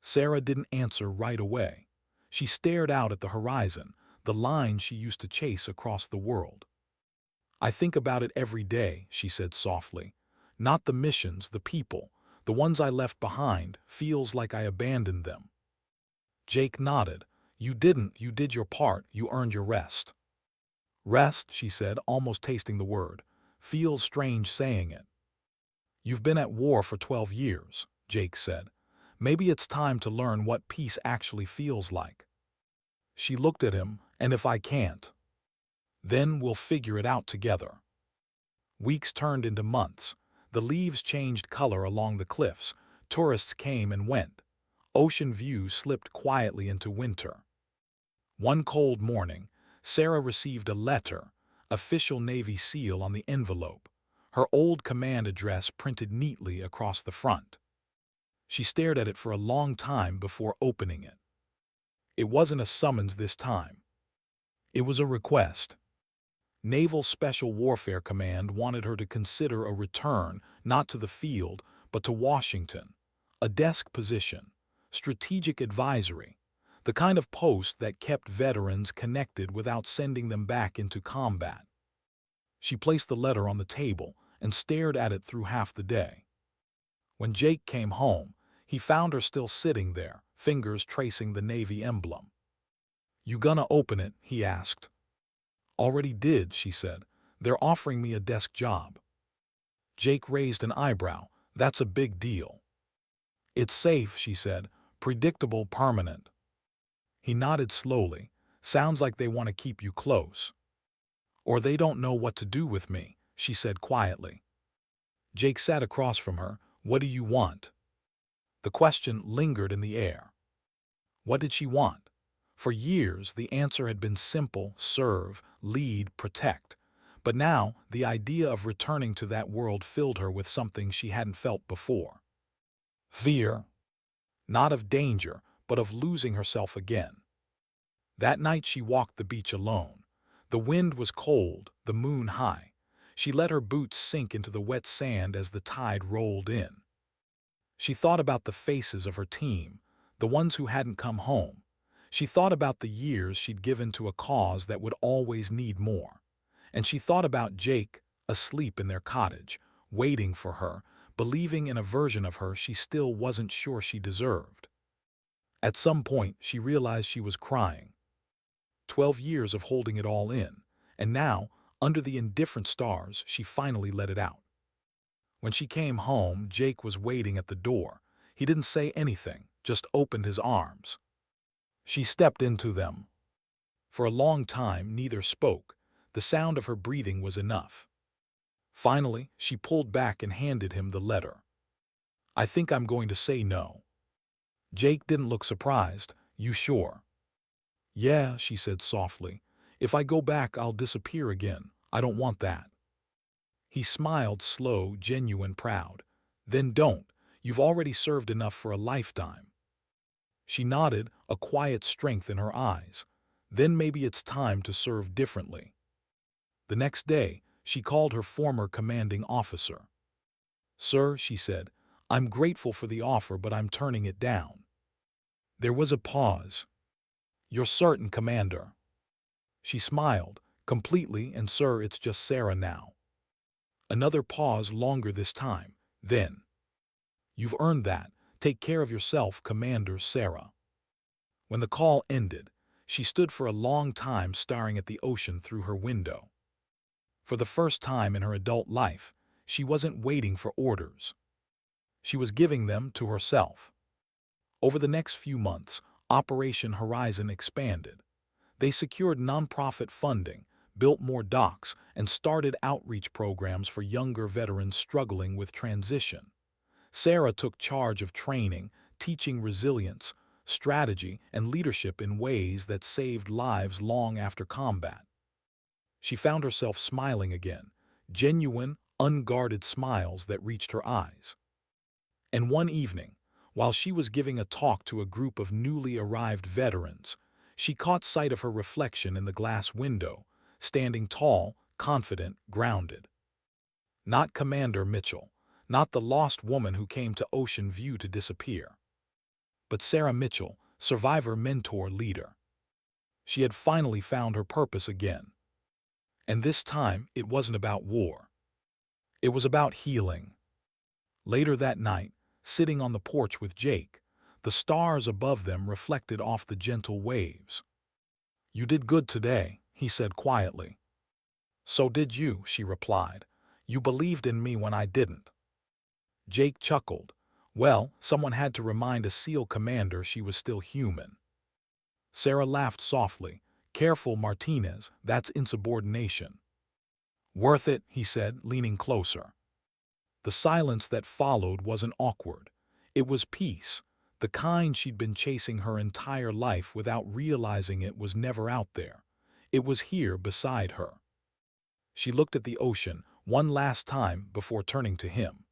Speaker 1: Sarah didn't answer right away. She stared out at the horizon, the line she used to chase across the world. I think about it every day, she said softly. Not the missions, the people, the ones I left behind, feels like I abandoned them. Jake nodded. You didn't, you did your part, you earned your rest. Rest, she said, almost tasting the word. Feels strange saying it. You've been at war for 12 years, Jake said. Maybe it's time to learn what peace actually feels like. She looked at him, and if I can't, then we'll figure it out together. Weeks turned into months. The leaves changed color along the cliffs. Tourists came and went. Ocean views slipped quietly into winter. One cold morning, Sarah received a letter, official Navy seal on the envelope, her old command address printed neatly across the front. She stared at it for a long time before opening it. It wasn't a summons this time. It was a request. Naval Special Warfare Command wanted her to consider a return, not to the field, but to Washington. A desk position, strategic advisory, the kind of post that kept veterans connected without sending them back into combat. She placed the letter on the table and stared at it through half the day. When Jake came home, he found her still sitting there, fingers tracing the Navy emblem. You gonna open it? He asked. Already did, she said. They're offering me a desk job. Jake raised an eyebrow. That's a big deal. It's safe, she said. Predictable, permanent. He nodded slowly. Sounds like they want to keep you close. Or they don't know what to do with me, she said quietly. Jake sat across from her. What do you want? The question lingered in the air. What did she want? For years, the answer had been simple: serve, lead, protect. But now, the idea of returning to that world filled her with something she hadn't felt before. Fear. Not of danger, but of losing herself again. That night she walked the beach alone. The wind was cold, the moon high. She let her boots sink into the wet sand as the tide rolled in. She thought about the faces of her team, the ones who hadn't come home. She thought about the years she'd given to a cause that would always need more. And she thought about Jake, asleep in their cottage, waiting for her, believing in a version of her she still wasn't sure she deserved. At some point, she realized she was crying. 12 years of holding it all in, and now, under the indifferent stars, she finally let it out. When she came home, Jake was waiting at the door. He didn't say anything, just opened his arms. She stepped into them. For a long time, neither spoke. The sound of her breathing was enough. Finally, she pulled back and handed him the letter. I think I'm going to say no. Jake didn't look surprised. You sure? Yeah, she said softly. If I go back, I'll disappear again. I don't want that. He smiled, slow, genuine, proud. Then don't. You've already served enough for a lifetime. She nodded, a quiet strength in her eyes. Then maybe it's time to serve differently. The next day, she called her former commanding officer. Sir, she said, I'm grateful for the offer, but I'm turning it down. There was a pause. You're certain, Commander? She smiled, completely, and sir, it's just Sarah now. Another pause, longer this time. Then, you've earned that. Take care of yourself, Commander Sarah. When the call ended, she stood for a long time staring at the ocean through her window. For the first time in her adult life, she wasn't waiting for orders. She was giving them to herself. Over the next few months, Operation Horizon expanded. They secured nonprofit funding, built more docks, and started outreach programs for younger veterans struggling with transition. Sarah took charge of training, teaching resilience, strategy, and leadership in ways that saved lives long after combat. She found herself smiling again, genuine, unguarded smiles that reached her eyes. And one evening, while she was giving a talk to a group of newly arrived veterans, she caught sight of her reflection in the glass window, standing tall, confident, grounded. Not Commander Mitchell, not the lost woman who came to Ocean View to disappear, but Sarah Mitchell, survivor, mentor, leader. She had finally found her purpose again. And this time, it wasn't about war. It was about healing. Later that night, sitting on the porch with Jake, the stars above them reflected off the gentle waves. "You did good today," he said quietly. "So did you," she replied. "You believed in me when I didn't." Jake chuckled. Well, someone had to remind a SEAL commander she was still human. Sarah laughed softly. "Careful, Martinez, that's insubordination." "Worth it," he said, leaning closer. The silence that followed wasn't awkward. It was peace. The kind she'd been chasing her entire life without realizing it was never out there. It was here beside her. She looked at the ocean one last time before turning to him.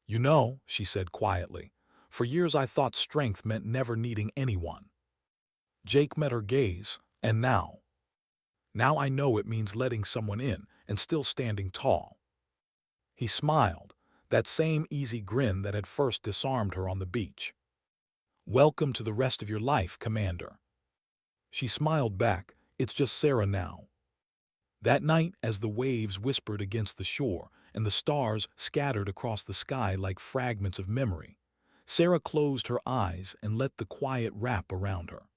Speaker 1: "You know," she said quietly, "for years I thought strength meant never needing anyone." Jake met her gaze, and now I know it means letting someone in and still standing tall. He smiled, that same easy grin that had first disarmed her on the beach. "Welcome to the rest of your life, Commander." She smiled back. "It's just Sarah now." That night, as the waves whispered against the shore and the stars scattered across the sky like fragments of memory, Sarah closed her eyes and let the quiet wrap around her.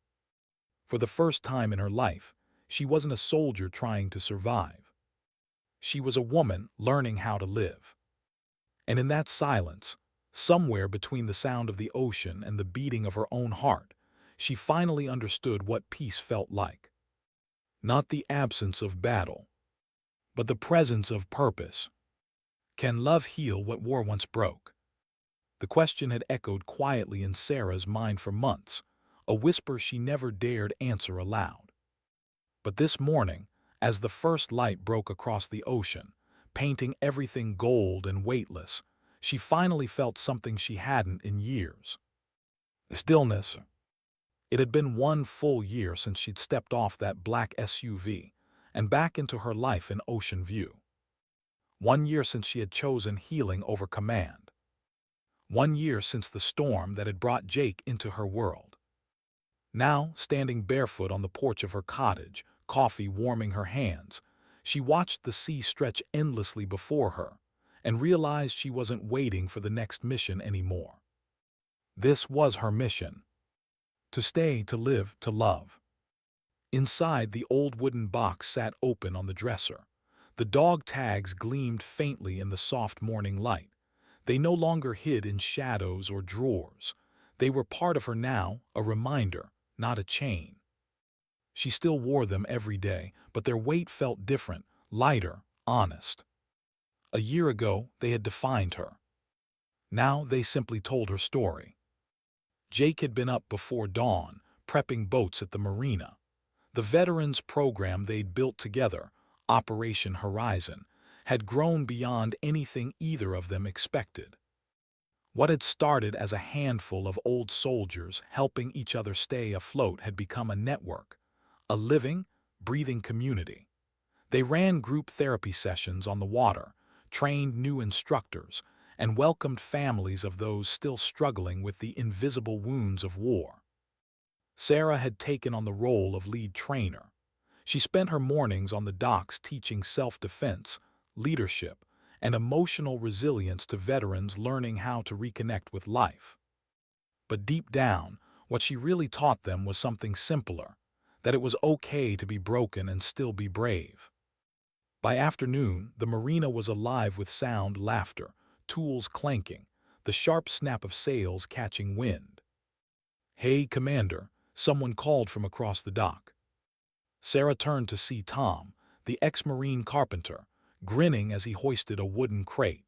Speaker 1: For the first time in her life, she wasn't a soldier trying to survive. She was a woman learning how to live. And in that silence, somewhere between the sound of the ocean and the beating of her own heart, she finally understood what peace felt like. Not the absence of battle, but the presence of purpose. Can love heal what war once broke? The question had echoed quietly in Sarah's mind for months, a whisper she never dared answer aloud. But this morning, as the first light broke across the ocean, painting everything gold and weightless, she finally felt something she hadn't in years. Stillness. It had been one full year since she'd stepped off that black SUV and back into her life in Ocean View. 1 year since she had chosen healing over command. 1 year since the storm that had brought Jake into her world. Now, standing barefoot on the porch of her cottage, coffee warming her hands, she watched the sea stretch endlessly before her and realized she wasn't waiting for the next mission anymore. This was her mission. To stay, to live, to love. Inside, the old wooden box sat open on the dresser. The dog tags gleamed faintly in the soft morning light. They no longer hid in shadows or drawers. They were part of her now, a reminder, not a chain. She still wore them every day, but their weight felt different, lighter, honest. A year ago, they had defined her. Now they simply told her story. Jake had been up before dawn, prepping boats at the marina. The veterans program they'd built together, Operation Horizon, had grown beyond anything either of them expected. What had started as a handful of old soldiers helping each other stay afloat had become a network, a living, breathing community. They ran group therapy sessions on the water, trained new instructors, and welcomed families of those still struggling with the invisible wounds of war. Sarah had taken on the role of lead trainer. She spent her mornings on the docks teaching self-defense, leadership, and emotional resilience to veterans learning how to reconnect with life. But deep down, what she really taught them was something simpler, that it was okay to be broken and still be brave. By afternoon, the marina was alive with sound, laughter, tools clanking, the sharp snap of sails catching wind. "Hey, Commander," someone called from across the dock. Sarah turned to see Tom, the ex-marine carpenter, grinning as he hoisted a wooden crate.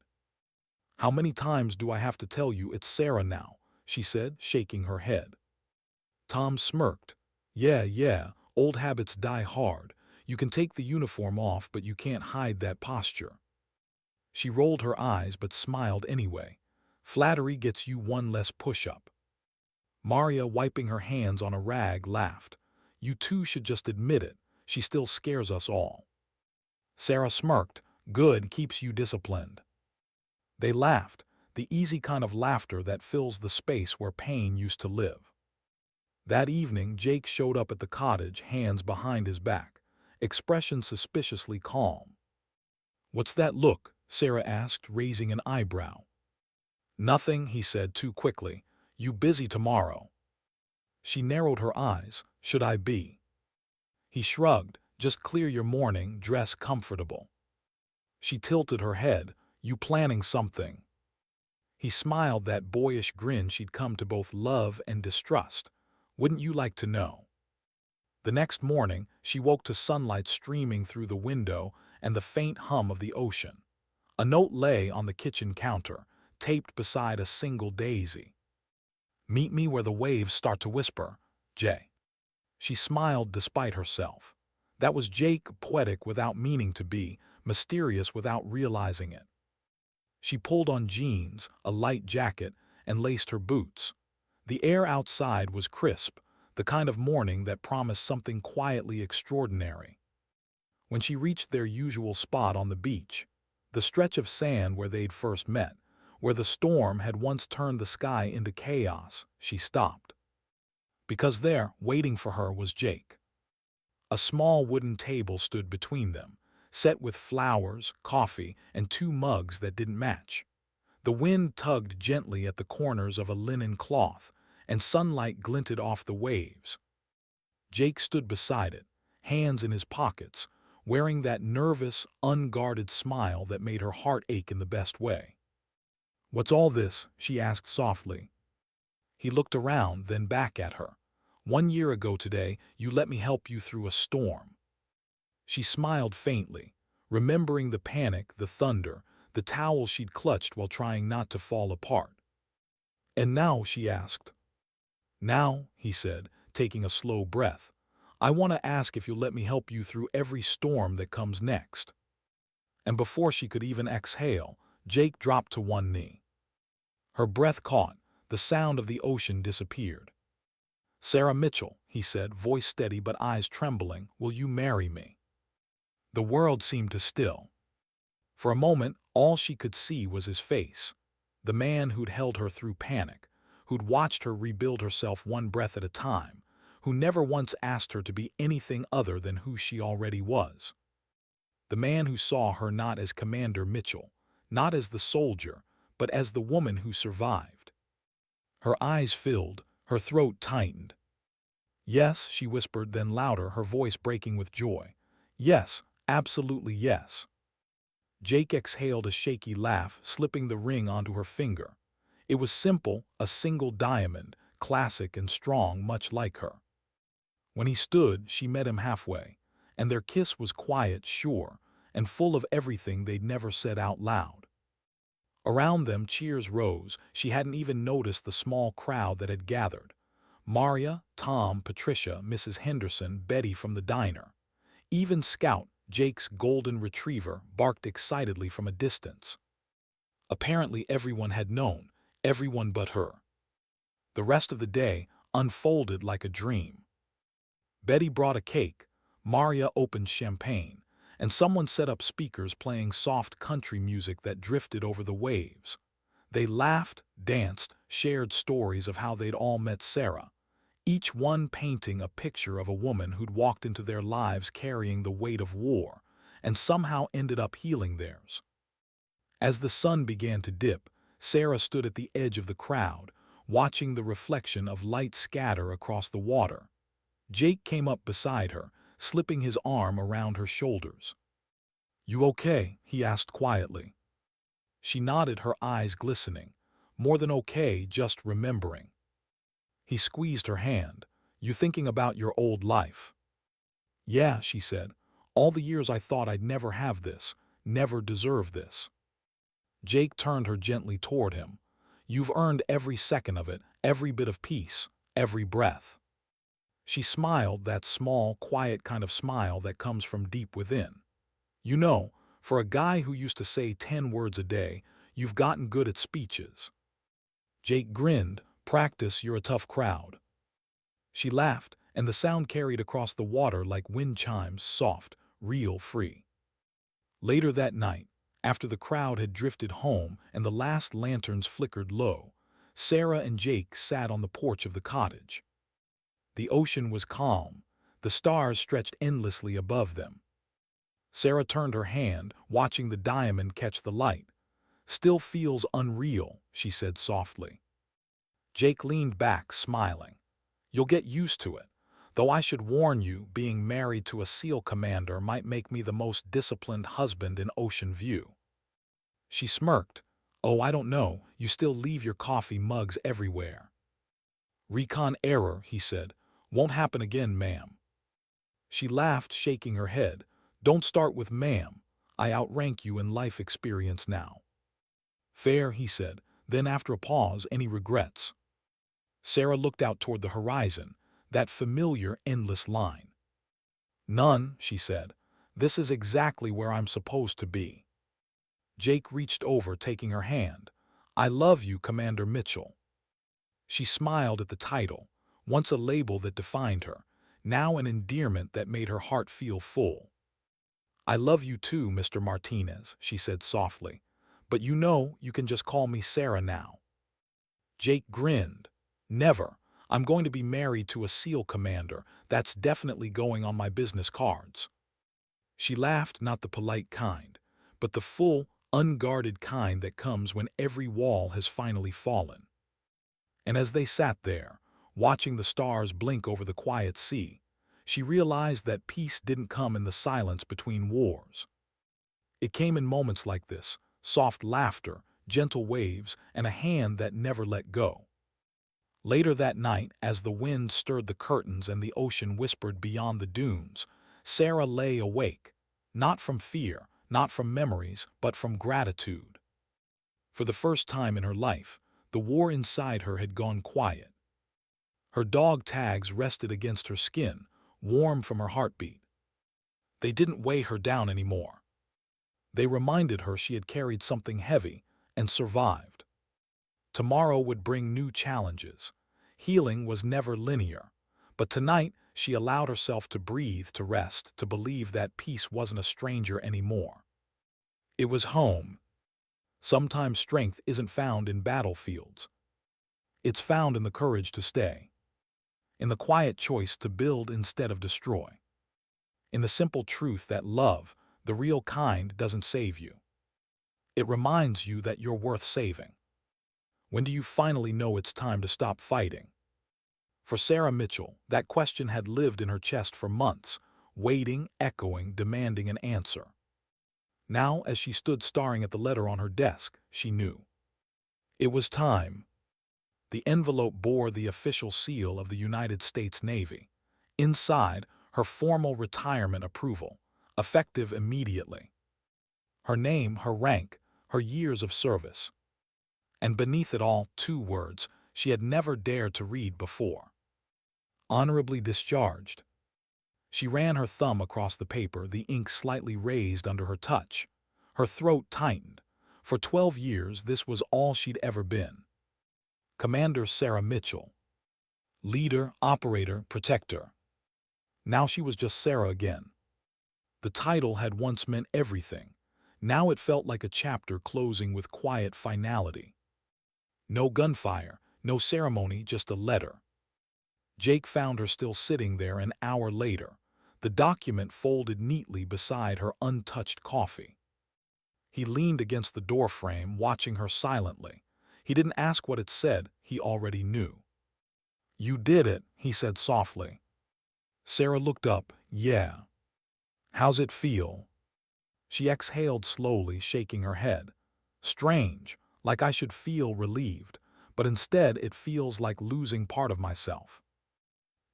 Speaker 1: "How many times do I have to tell you it's Sarah now?" she said, shaking her head. Tom smirked. Yeah, old habits die hard. You can take the uniform off, but you can't hide that posture." She rolled her eyes but smiled anyway. Flattery gets you one less push-up. Maria, wiping her hands on a rag, laughed. "You two should just admit it. She still scares us all." Sarah smirked. "Good, keeps you disciplined." They laughed, the easy kind of laughter that fills the space where pain used to live. That evening, Jake showed up at the cottage, hands behind his back, expression suspiciously calm. "What's that look?" Sarah asked, raising an eyebrow. "Nothing," he said too quickly. "You busy tomorrow?" She narrowed her eyes. "Should I be?" He shrugged. "Just clear your morning, dress comfortable." She tilted her head. "You planning something?" He smiled, that boyish grin she'd come to both love and distrust. "Wouldn't you like to know?" The next morning, she woke to sunlight streaming through the window and the faint hum of the ocean. A note lay on the kitchen counter, taped beside a single daisy. "Meet me where the waves start to whisper, Jay." She smiled despite herself. That was Jake, poetic without meaning to be, mysterious without realizing it. She pulled on jeans, a light jacket, and laced her boots. The air outside was crisp, the kind of morning that promised something quietly extraordinary. When she reached their usual spot on the beach, the stretch of sand where they'd first met, where the storm had once turned the sky into chaos, she stopped. Because there, waiting for her, was Jake. A small wooden table stood between them, set with flowers, coffee, and two mugs that didn't match. The wind tugged gently at the corners of a linen cloth, and sunlight glinted off the waves. Jake stood beside it, hands in his pockets, wearing that nervous, unguarded smile that made her heart ache in the best way. "What's all this?" she asked softly. He looked around, then back at her. "1 year ago today, you let me help you through a storm." She smiled faintly, remembering the panic, the thunder, the towel she'd clutched while trying not to fall apart. "And now?" she asked. "Now," he said, taking a slow breath, "I want to ask if you'll let me help you through every storm that comes next." And before she could even exhale, Jake dropped to one knee. Her breath caught, the sound of the ocean disappeared. "Sarah Mitchell," he said, voice steady but eyes trembling, "will you marry me?" The world seemed to still. For a moment, all she could see was his face, the man who'd held her through panic, who'd watched her rebuild herself one breath at a time, who never once asked her to be anything other than who she already was. The man who saw her not as Commander Mitchell, not as the soldier, but as the woman who survived. Her eyes filled, her throat tightened. "Yes," she whispered, then louder, her voice breaking with joy. "Yes, absolutely yes." Jake exhaled a shaky laugh, slipping the ring onto her finger. It was simple, a single diamond, classic and strong, much like her. When he stood, she met him halfway, and their kiss was quiet, sure, and full of everything they'd never said out loud. Around them, cheers rose. She hadn't even noticed the small crowd that had gathered. Maria, Tom, Patricia, Mrs. Henderson, Betty from the diner. Even Scout, Jake's golden retriever, barked excitedly from a distance. Apparently everyone had known, everyone but her. The rest of the day unfolded like a dream. Betty brought a cake, Maria opened champagne, and someone set up speakers playing soft country music that drifted over the waves. They laughed, danced, shared stories of how they'd all met Sarah, each one painting a picture of a woman who'd walked into their lives carrying the weight of war, and somehow ended up healing theirs. As the sun began to dip, Sarah stood at the edge of the crowd, watching the reflection of light scatter across the water. Jake came up beside her, slipping his arm around her shoulders. "You okay?" he asked quietly. She nodded, her eyes glistening. "More than okay, just remembering." He squeezed her hand. "You thinking about your old life?" "Yeah," she said. "All the years I thought I'd never have this, never deserve this." Jake turned her gently toward him. "You've earned every second of it, every bit of peace, every breath." She smiled, that small, quiet kind of smile that comes from deep within. "You know, for a guy who used to say 10 words a day, you've gotten good at speeches." Jake grinned. "Practice, you're a tough crowd." She laughed, and the sound carried across the water like wind chimes, soft, real, free. Later that night, after the crowd had drifted home and the last lanterns flickered low, Sarah and Jake sat on the porch of the cottage. The ocean was calm. The stars stretched endlessly above them. Sarah turned her hand, watching the diamond catch the light. "Still feels unreal," she said softly. Jake leaned back, smiling. "You'll get used to it. Though I should warn you, being married to a SEAL commander might make me the most disciplined husband in Ocean View." She smirked. "Oh, I don't know. You still leave your coffee mugs everywhere." "Recon error," he said. "Won't happen again, ma'am." She laughed, shaking her head. "Don't start with ma'am. I outrank you in life experience now." "Fair," he said. Then after a pause, "Any regrets?" Sarah looked out toward the horizon, that familiar, endless line. "None," she said. "This is exactly where I'm supposed to be." Jake reached over, taking her hand. "I love you, Commander Mitchell." She smiled at the title, once a label that defined her, now an endearment that made her heart feel full. "I love you too, Mr. Martinez," she said softly. "But you know you can just call me Sarah now." Jake grinned. "Never. I'm going to be married to a SEAL commander. That's definitely going on my business cards." She laughed, not the polite kind, but the full, unguarded kind that comes when every wall has finally fallen. And as they sat there, watching the stars blink over the quiet sea, she realized that peace didn't come in the silence between wars. It came in moments like this, soft laughter, gentle waves, and a hand that never let go. Later that night, as the wind stirred the curtains and the ocean whispered beyond the dunes, Sarah lay awake, not from fear, not from memories, but from gratitude. For the first time in her life, the war inside her had gone quiet. Her dog tags rested against her skin, warm from her heartbeat. They didn't weigh her down anymore. They reminded her she had carried something heavy and survived. Tomorrow would bring new challenges. Healing was never linear, but tonight she allowed herself to breathe, to rest, to believe that peace wasn't a stranger anymore. It was home. Sometimes strength isn't found in battlefields. It's found in the courage to stay, in the quiet choice to build instead of destroy, in the simple truth that love, the real kind, doesn't save you. It reminds you that you're worth saving. When do you finally know it's time to stop fighting? For Sarah Mitchell, that question had lived in her chest for months, waiting, echoing, demanding an answer. Now, as she stood staring at the letter on her desk, she knew. It was time. The envelope bore the official seal of the United States Navy. Inside, her formal retirement approval, effective immediately. Her name, her rank, her years of service. And beneath it all, 2 words she had never dared to read before. Honorably discharged. She ran her thumb across the paper, the ink slightly raised under her touch. Her throat tightened. For 12 years, this was all she'd ever been. Commander Sarah Mitchell. Leader, operator, protector. Now she was just Sarah again. The title had once meant everything. Now it felt like a chapter closing with quiet finality. No gunfire, no ceremony, just a letter. Jake found her still sitting there an hour later, the document folded neatly beside her untouched coffee. He leaned against the doorframe, watching her silently. He didn't ask what it said, he already knew. "You did it," he said softly. Sarah looked up. "Yeah." "How's it feel?" She exhaled slowly, shaking her head. Strange, like I should feel relieved, but instead it feels like losing part of myself.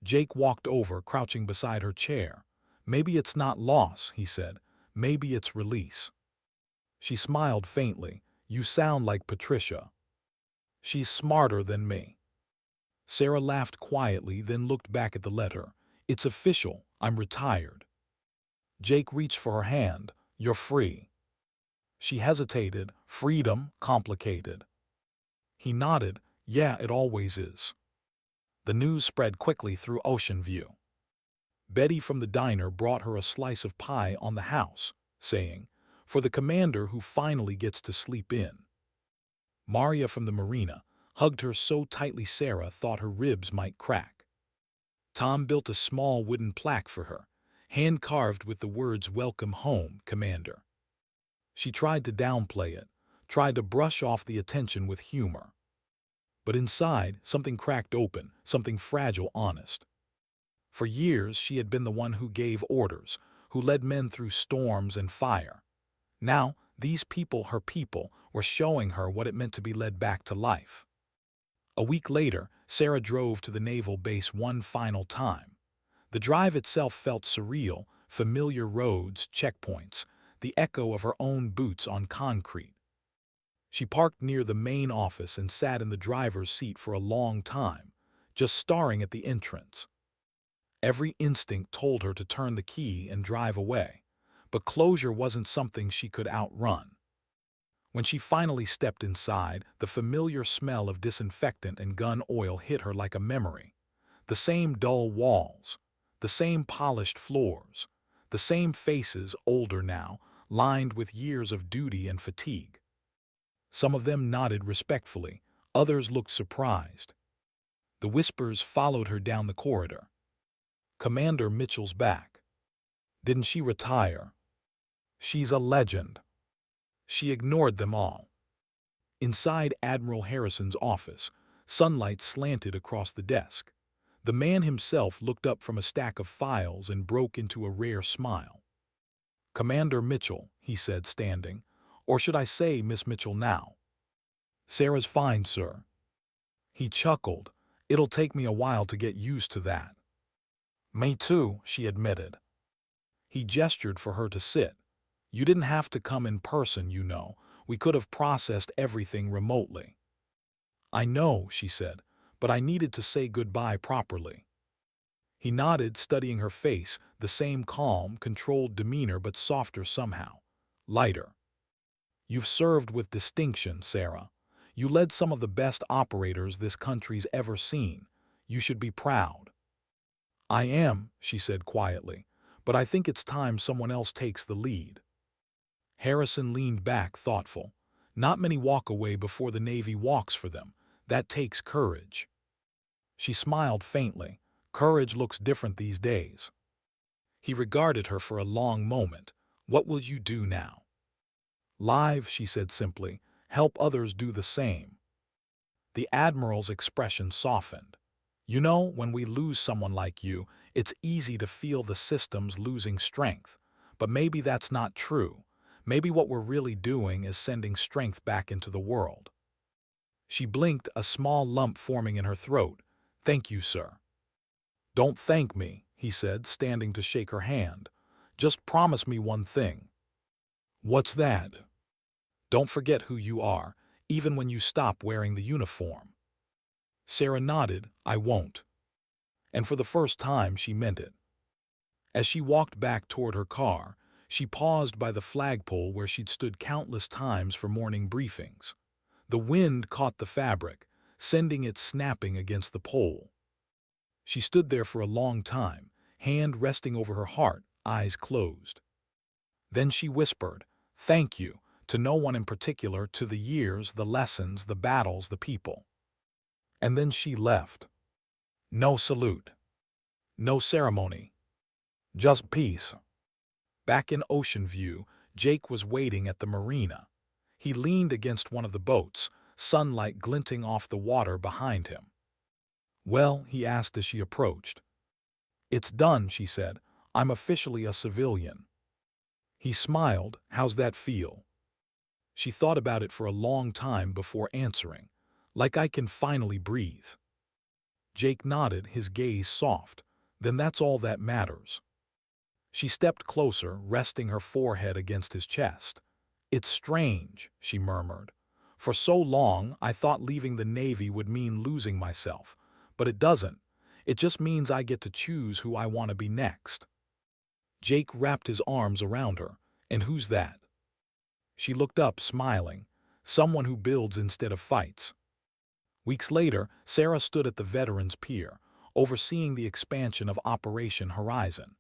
Speaker 1: Jake walked over, crouching beside her chair. Maybe it's not loss, he said. Maybe it's release. She smiled faintly. You sound like Patricia. She's smarter than me. Sarah laughed quietly, then looked back at the letter. It's official. I'm retired. Jake reached for her hand. You're free. She hesitated. Freedom, complicated. He nodded. Yeah, it always is. The news spread quickly through Ocean View. Betty from the diner brought her a slice of pie on the house, saying, for the commander who finally gets to sleep in. Maria from the marina hugged her so tightly Sarah thought her ribs might crack. Tom built a small wooden plaque for her, hand-carved with the words Welcome Home, Commander. She tried to downplay it, tried to brush off the attention with humor. But inside, something cracked open, something fragile, honest. For years, she had been the one who gave orders, who led men through storms and fire. Now, these people, her people, were showing her what it meant to be led back to life. A week later, Sarah drove to the naval base one final time. The drive itself felt surreal, familiar roads, checkpoints, the echo of her own boots on concrete. She parked near the main office and sat in the driver's seat for a long time, just staring at the entrance. Every instinct told her to turn the key and drive away, but closure wasn't something she could outrun. When she finally stepped inside, the familiar smell of disinfectant and gun oil hit her like a memory. The same dull walls, the same polished floors, the same faces, older now, lined with years of duty and fatigue. Some of them nodded respectfully, others looked surprised. The whispers followed her down the corridor. Commander Mitchell's back. Didn't she retire? She's a legend. She ignored them all. Inside Admiral Harrison's office, sunlight slanted across the desk. The man himself looked up from a stack of files and broke into a rare smile. Commander Mitchell, he said, standing. Or should I say Miss Mitchell now? Sarah's fine, sir. He chuckled. It'll take me a while to get used to that. Me too, she admitted. He gestured for her to sit. You didn't have to come in person, you know. We could have processed everything remotely. I know, she said, but I needed to say goodbye properly. He nodded, studying her face, the same calm, controlled demeanor but softer somehow. Lighter. You've served with distinction, Sarah. You led some of the best operators this country's ever seen. You should be proud. I am, she said quietly, but I think it's time someone else takes the lead. Harrison leaned back, thoughtful. Not many walk away before the Navy walks for them. That takes courage. She smiled faintly. Courage looks different these days. He regarded her for a long moment. What will you do now? Live, she said simply. Help others do the same. The Admiral's expression softened. You know, when we lose someone like you, it's easy to feel the system's losing strength. But maybe that's not true. Maybe what we're really doing is sending strength back into the world. She blinked, a small lump forming in her throat. Thank you, sir. Don't thank me, he said, standing to shake her hand. Just promise me one thing. What's that? Don't forget who you are, even when you stop wearing the uniform. Sarah nodded. I won't. And for the first time, she meant it. As she walked back toward her car, she paused by the flagpole where she'd stood countless times for morning briefings. The wind caught the fabric, sending it snapping against the pole. She stood there for a long time, hand resting over her heart, eyes closed. Then she whispered, thank you, to no one in particular, to the years, the lessons, the battles, the people. And then she left. No salute. No ceremony. Just peace. Back in Ocean View, Jake was waiting at the marina. He leaned against one of the boats, sunlight glinting off the water behind him. Well, he asked as she approached. It's done, she said. I'm officially a civilian. He smiled. How's that feel? She thought about it for a long time before answering. Like I can finally breathe. Jake nodded, his gaze soft. Then that's all that matters. She stepped closer, resting her forehead against his chest. It's strange, she murmured. For so long, I thought leaving the Navy would mean losing myself. But it doesn't. It just means I get to choose who I want to be next. Jake wrapped his arms around her. And who's that? She looked up, smiling. Someone who builds instead of fights. Weeks later, Sarah stood at the Veterans Pier, overseeing the expansion of Operation Horizon.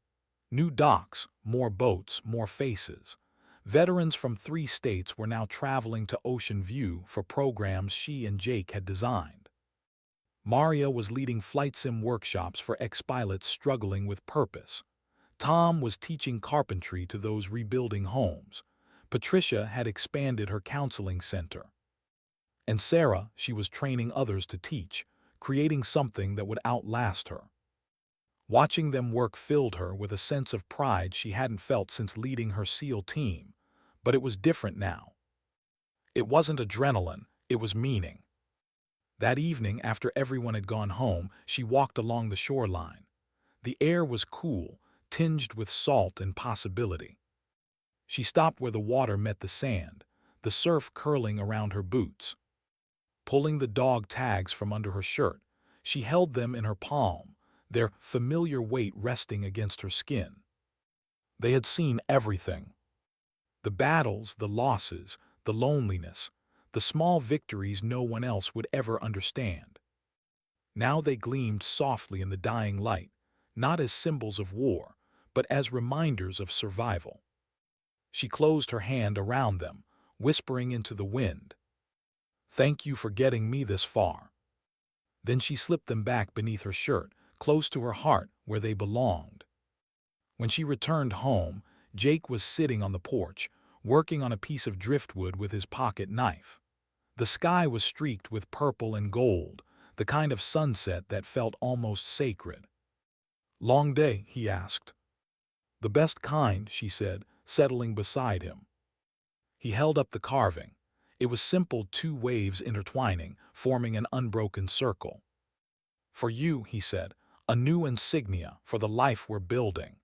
Speaker 1: New docks, more boats, more faces. Veterans from 3 states were now traveling to Ocean View for programs she and Jake had designed. Maria was leading flight sim workshops for ex-pilots struggling with purpose. Tom was teaching carpentry to those rebuilding homes. Patricia had expanded her counseling center. And Sarah, she was training others to teach, creating something that would outlast her. Watching them work filled her with a sense of pride she hadn't felt since leading her SEAL team. But it was different now. It wasn't adrenaline, it was meaning. That evening, after everyone had gone home, she walked along the shoreline. The air was cool, tinged with salt and possibility. She stopped where the water met the sand, the surf curling around her boots. Pulling the dog tags from under her shirt, she held them in her palm, their familiar weight resting against her skin. They had seen everything. The battles, the losses, the loneliness, the small victories no one else would ever understand. Now they gleamed softly in the dying light, not as symbols of war, but as reminders of survival. She closed her hand around them, whispering into the wind, "Thank you for getting me this far." Then she slipped them back beneath her shirt, close to her heart where they belonged. When she returned home, Jake was sitting on the porch, working on a piece of driftwood with his pocket knife. The sky was streaked with purple and gold, the kind of sunset that felt almost sacred. "Long day?" he asked. "The best kind," she said, settling beside him. He held up the carving. It was simple 2 waves intertwining, forming an unbroken circle. "For you," he said, "a new insignia for the life we're building."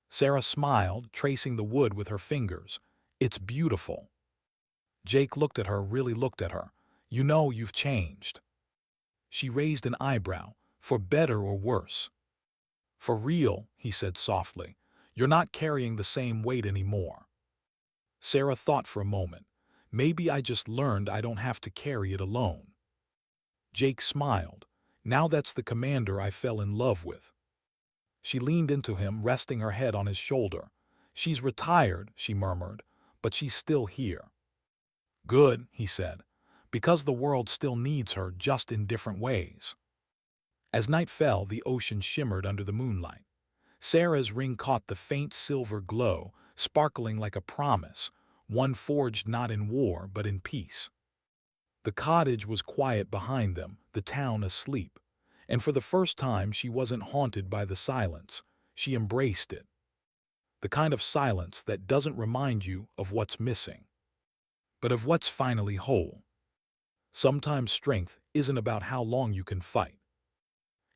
Speaker 1: Sarah smiled, tracing the wood with her fingers. "It's beautiful." Jake looked at her, really looked at her. "You know you've changed." She raised an eyebrow. "For better or worse?" "For real," he said softly. "You're not carrying the same weight anymore." Sarah thought for a moment. "Maybe I just learned I don't have to carry it alone." Jake smiled. "Now that's the commander I fell in love with." She leaned into him, resting her head on his shoulder. "She's retired," she murmured, "but she's still here." "Good," he said, "because the world still needs her, just in different ways." As night fell, the ocean shimmered under the moonlight. Sarah's ring caught the faint silver glow, sparkling like a promise, one forged not in war but in peace. The cottage was quiet behind them, the town asleep, and for the first time she wasn't haunted by the silence. She embraced it. The kind of silence that doesn't remind you of what's missing, but of what's finally whole. Sometimes strength isn't about how long you can fight.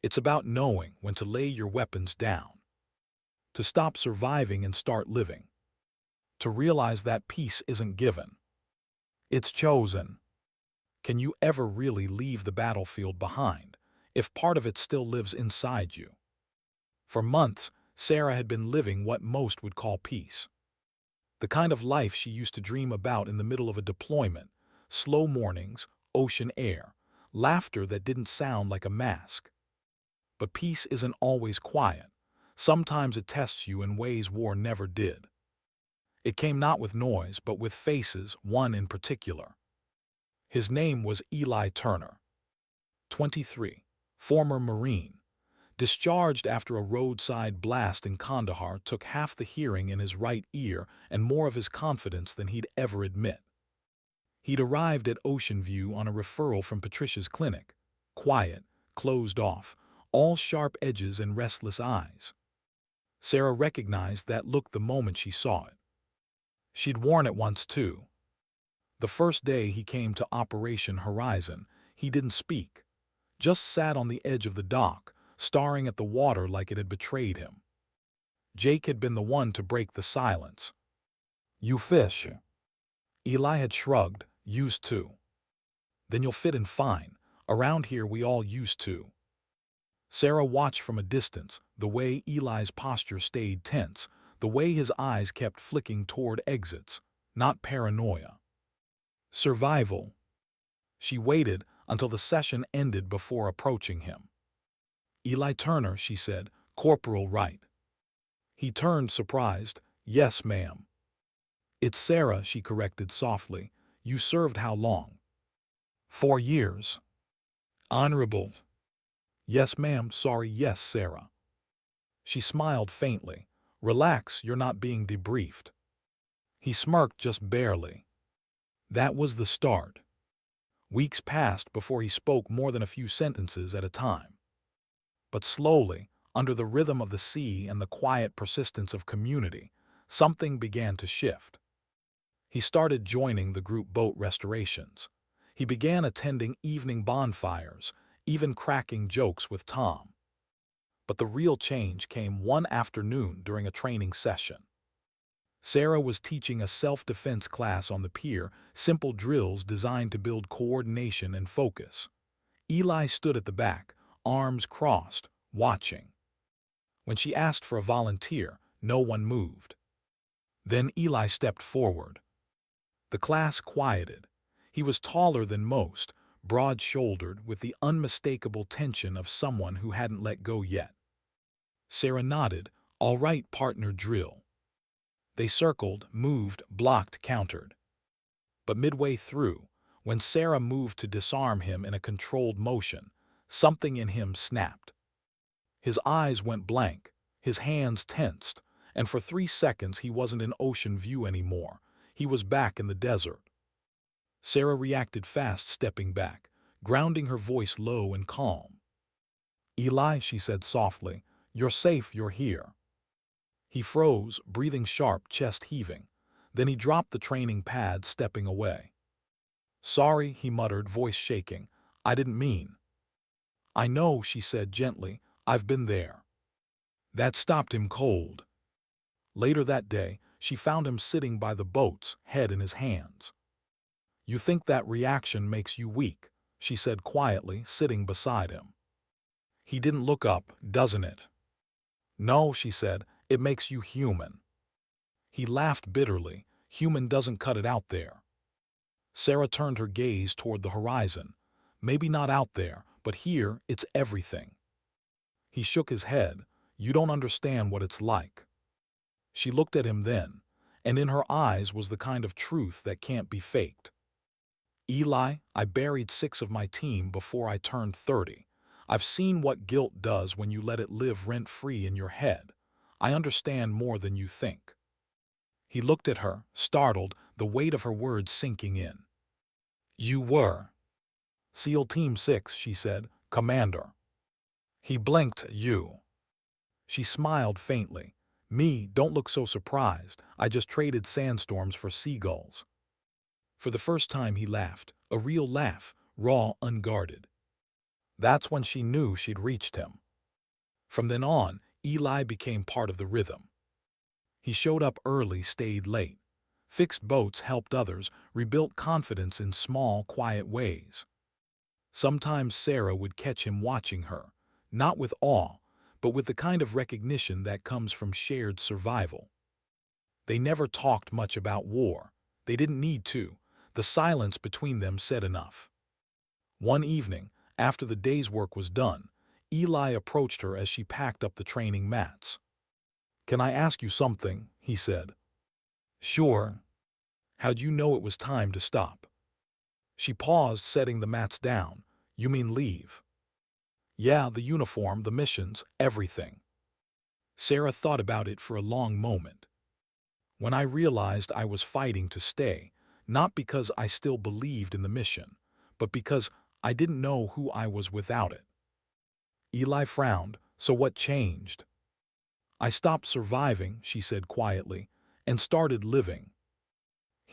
Speaker 1: It's about knowing when to lay your weapons down, to stop surviving and start living, to realize that peace isn't given. It's chosen. Can you ever really leave the battlefield behind, if part of it still lives inside you? For months, Sarah had been living what most would call peace. The kind of life she used to dream about in the middle of a deployment, slow mornings, ocean air, laughter that didn't sound like a mask. But peace isn't always quiet. Sometimes it tests you in ways war never did. It came not with noise, but with faces, one in particular. His name was Eli Turner. 23, former Marine. Discharged after a roadside blast in Kandahar took half the hearing in his right ear and more of his confidence than he'd ever admit. He'd arrived at Ocean View on a referral from Patricia's clinic. Quiet, closed off, all sharp edges and restless eyes. Sarah recognized that look the moment she saw it. She'd worn it once too. The first day he came to Operation Horizon, he didn't speak, just sat on the edge of the dock, staring at the water like it had betrayed him. Jake had been the one to break the silence. "You fish." Eli had shrugged, "Used to." "Then you'll fit in fine. Around here we all used to." Sarah watched from a distance, the way Eli's posture stayed tense, the way his eyes kept flicking toward exits, not paranoia. Survival. She waited until the session ended before approaching him. "Eli Turner," she said, "Corporal Wright." He turned, surprised. "Yes, ma'am." "It's Sarah," she corrected softly. "You served how long?" 4 years. "Honorable." "Yes, ma'am, sorry, yes, Sarah." She smiled faintly. "Relax, you're not being debriefed." He smirked just barely. That was the start. Weeks passed before he spoke more than a few sentences at a time. But slowly, under the rhythm of the sea and the quiet persistence of community, something began to shift. He started joining the group boat restorations. He began attending evening bonfires, even cracking jokes with Tom. But the real change came one afternoon during a training session. Sarah was teaching a self-defense class on the pier, simple drills designed to build coordination and focus. Eli stood at the back, arms crossed, watching. When she asked for a volunteer, no one moved. Then Eli stepped forward. The class quieted. He was taller than most, broad-shouldered, with the unmistakable tension of someone who hadn't let go yet. Sarah nodded. "All right, partner, drill." They circled, moved, blocked, countered. But midway through, when Sarah moved to disarm him in a controlled motion, something in him snapped. His eyes went blank, his hands tensed, and for 3 seconds he wasn't in ocean view anymore. He was back in the desert. Sarah reacted fast, stepping back, grounding her voice low and calm. "Eli," she said softly, "you're safe, you're here." He froze, breathing sharp, chest heaving. Then he dropped the training pad, stepping away. "Sorry," he muttered, voice shaking. "I didn't mean." "I know," she said gently. "I've been there." That stopped him cold. Later that day, she found him sitting by the boats, head in his hands. "You think that reaction makes you weak," she said quietly, sitting beside him. He didn't look up. "Doesn't it?" "No," she said, "it makes you human." He laughed bitterly. "Human doesn't cut it out there." Sarah turned her gaze toward the horizon. "Maybe not out there, but here it's everything." He shook his head. "You don't understand what it's like." She looked at him then, and in her eyes was the kind of truth that can't be faked. "Eli, I buried 6 of my team before I turned 30. I've seen what guilt does when you let it live rent-free in your head. I understand more than you think." He looked at her, startled, the weight of her words sinking in. "You were." "SEAL Team 6, she said, "Commander." He blinked. "You." She smiled faintly. "Me, don't look so surprised. I just traded sandstorms for seagulls." For the first time he laughed, a real laugh, raw, unguarded. That's when she knew she'd reached him. From then on, Eli became part of the rhythm. He showed up early, stayed late. Fixed boats, helped others, rebuilt confidence in small, quiet ways. Sometimes Sarah would catch him watching her, not with awe, but with the kind of recognition that comes from shared survival. They never talked much about war. They didn't need to. The silence between them said enough. One evening, after the day's work was done, Eli approached her as she packed up the training mats. "Can I ask you something?" he said. "Sure." "How'd you know it was time to stop?" She paused, setting the mats down. "You mean leave?" "Yeah, the uniform, the missions, everything." Sarah thought about it for a long moment. "When I realized I was fighting to stay, not because I still believed in the mission, but because I didn't know who I was without it." Eli frowned. "So what changed?" "I stopped surviving," she said quietly, "and started living."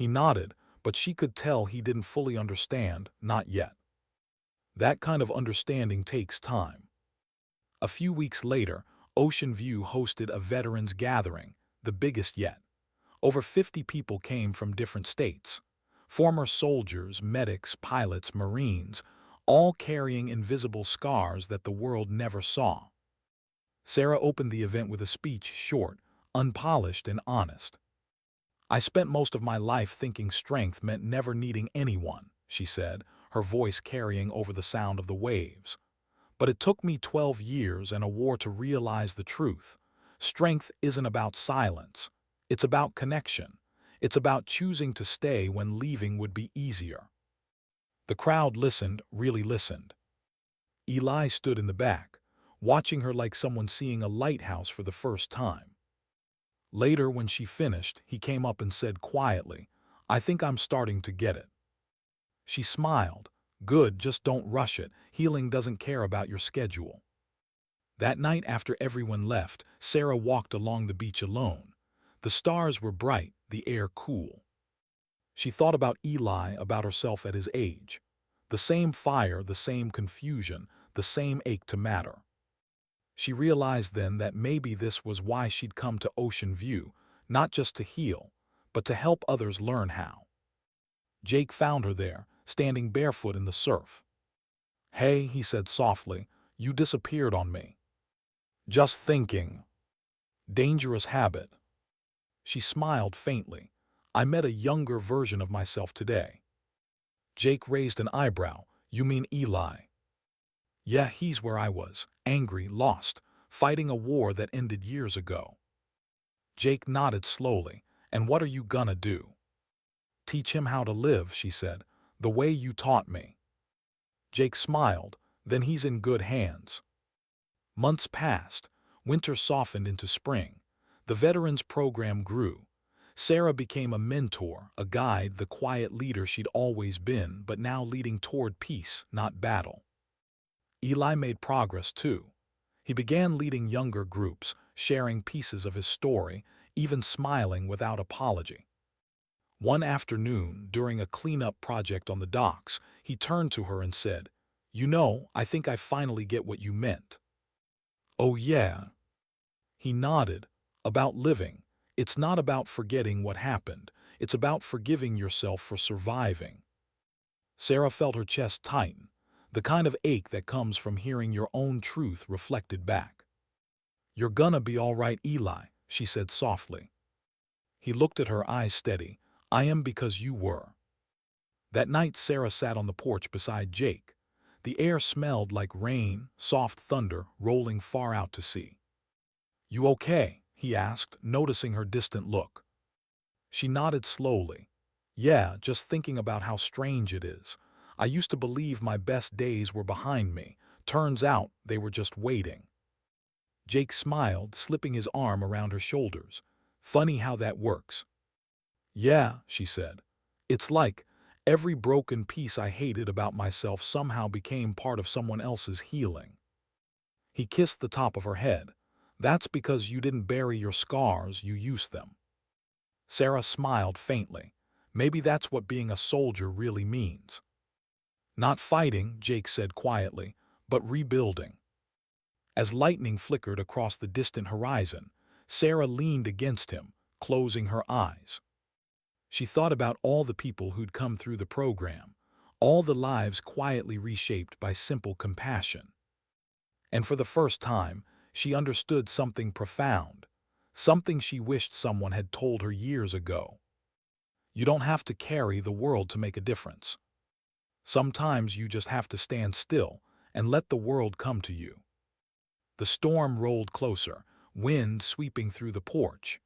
Speaker 1: He nodded, but she could tell he didn't fully understand, not yet. That kind of understanding takes time. A few weeks later, Ocean View hosted a veterans gathering, the biggest yet. Over 50 people came from different states. Former soldiers, medics, pilots, Marines, all carrying invisible scars that the world never saw. Sarah opened the event with a speech short, unpolished, and honest. "I spent most of my life thinking strength meant never needing anyone," she said, her voice carrying over the sound of the waves. "But it took me 12 years and a war to realize the truth. Strength isn't about silence. It's about connection. It's about choosing to stay when leaving would be easier." The crowd listened, really listened. Eli stood in the back, watching her like someone seeing a lighthouse for the first time. Later, when she finished, he came up and said quietly, "I think I'm starting to get it." She smiled. "Good, just don't rush it. Healing doesn't care about your schedule." That night, after everyone left, Sarah walked along the beach alone. The stars were bright, the air cool. She thought about Eli, about herself at his age. The same fire, the same confusion, the same ache to matter. She realized then that maybe this was why she'd come to Ocean View, not just to heal, but to help others learn how. Jake found her there, standing barefoot in the surf. "Hey," he said softly, "you disappeared on me." "Just thinking." "Dangerous habit." She smiled faintly. "I met a younger version of myself today." Jake raised an eyebrow. "You mean Eli?" "Yeah, he's where I was, angry, lost, fighting a war that ended years ago." Jake nodded slowly. "And what are you gonna do?" "Teach him how to live," she said, "the way you taught me." Jake smiled. "Then he's in good hands." Months passed. Winter softened into spring. The veterans program grew. Sarah became a mentor, a guide, the quiet leader she'd always been, but now leading toward peace, not battle. Eli made progress too. He began leading younger groups, sharing pieces of his story, even smiling without apology. One afternoon, during a cleanup project on the docks, he turned to her and said, "You know, I think I finally get what you meant." "Oh yeah." He nodded. "About living. It's not about forgetting what happened. It's about forgiving yourself for surviving." Sarah felt her chest tighten, the kind of ache that comes from hearing your own truth reflected back. "You're gonna be all right, Eli," she said softly. He looked at her, eyes steady. "I am because you were." That night, Sarah sat on the porch beside Jake. The air smelled like rain, soft thunder rolling far out to sea. "You okay?" he asked, noticing her distant look. She nodded slowly. "Yeah, just thinking about how strange it is. I used to believe my best days were behind me. Turns out they were just waiting." Jake smiled, slipping his arm around her shoulders. "Funny how that works." "Yeah," she said. "It's like every broken piece I hated about myself somehow became part of someone else's healing." He kissed the top of her head. "That's because you didn't bury your scars, you used them." Sarah smiled faintly. "Maybe that's what being a soldier really means." "Not fighting," Jake said quietly, "but rebuilding." As lightning flickered across the distant horizon, Sarah leaned against him, closing her eyes. She thought about all the people who'd come through the program, all the lives quietly reshaped by simple compassion. And for the first time, she understood something profound, something she wished someone had told her years ago. You don't have to carry the world to make a difference. Sometimes you just have to stand still and let the world come to you. The storm rolled closer, wind sweeping through the porch.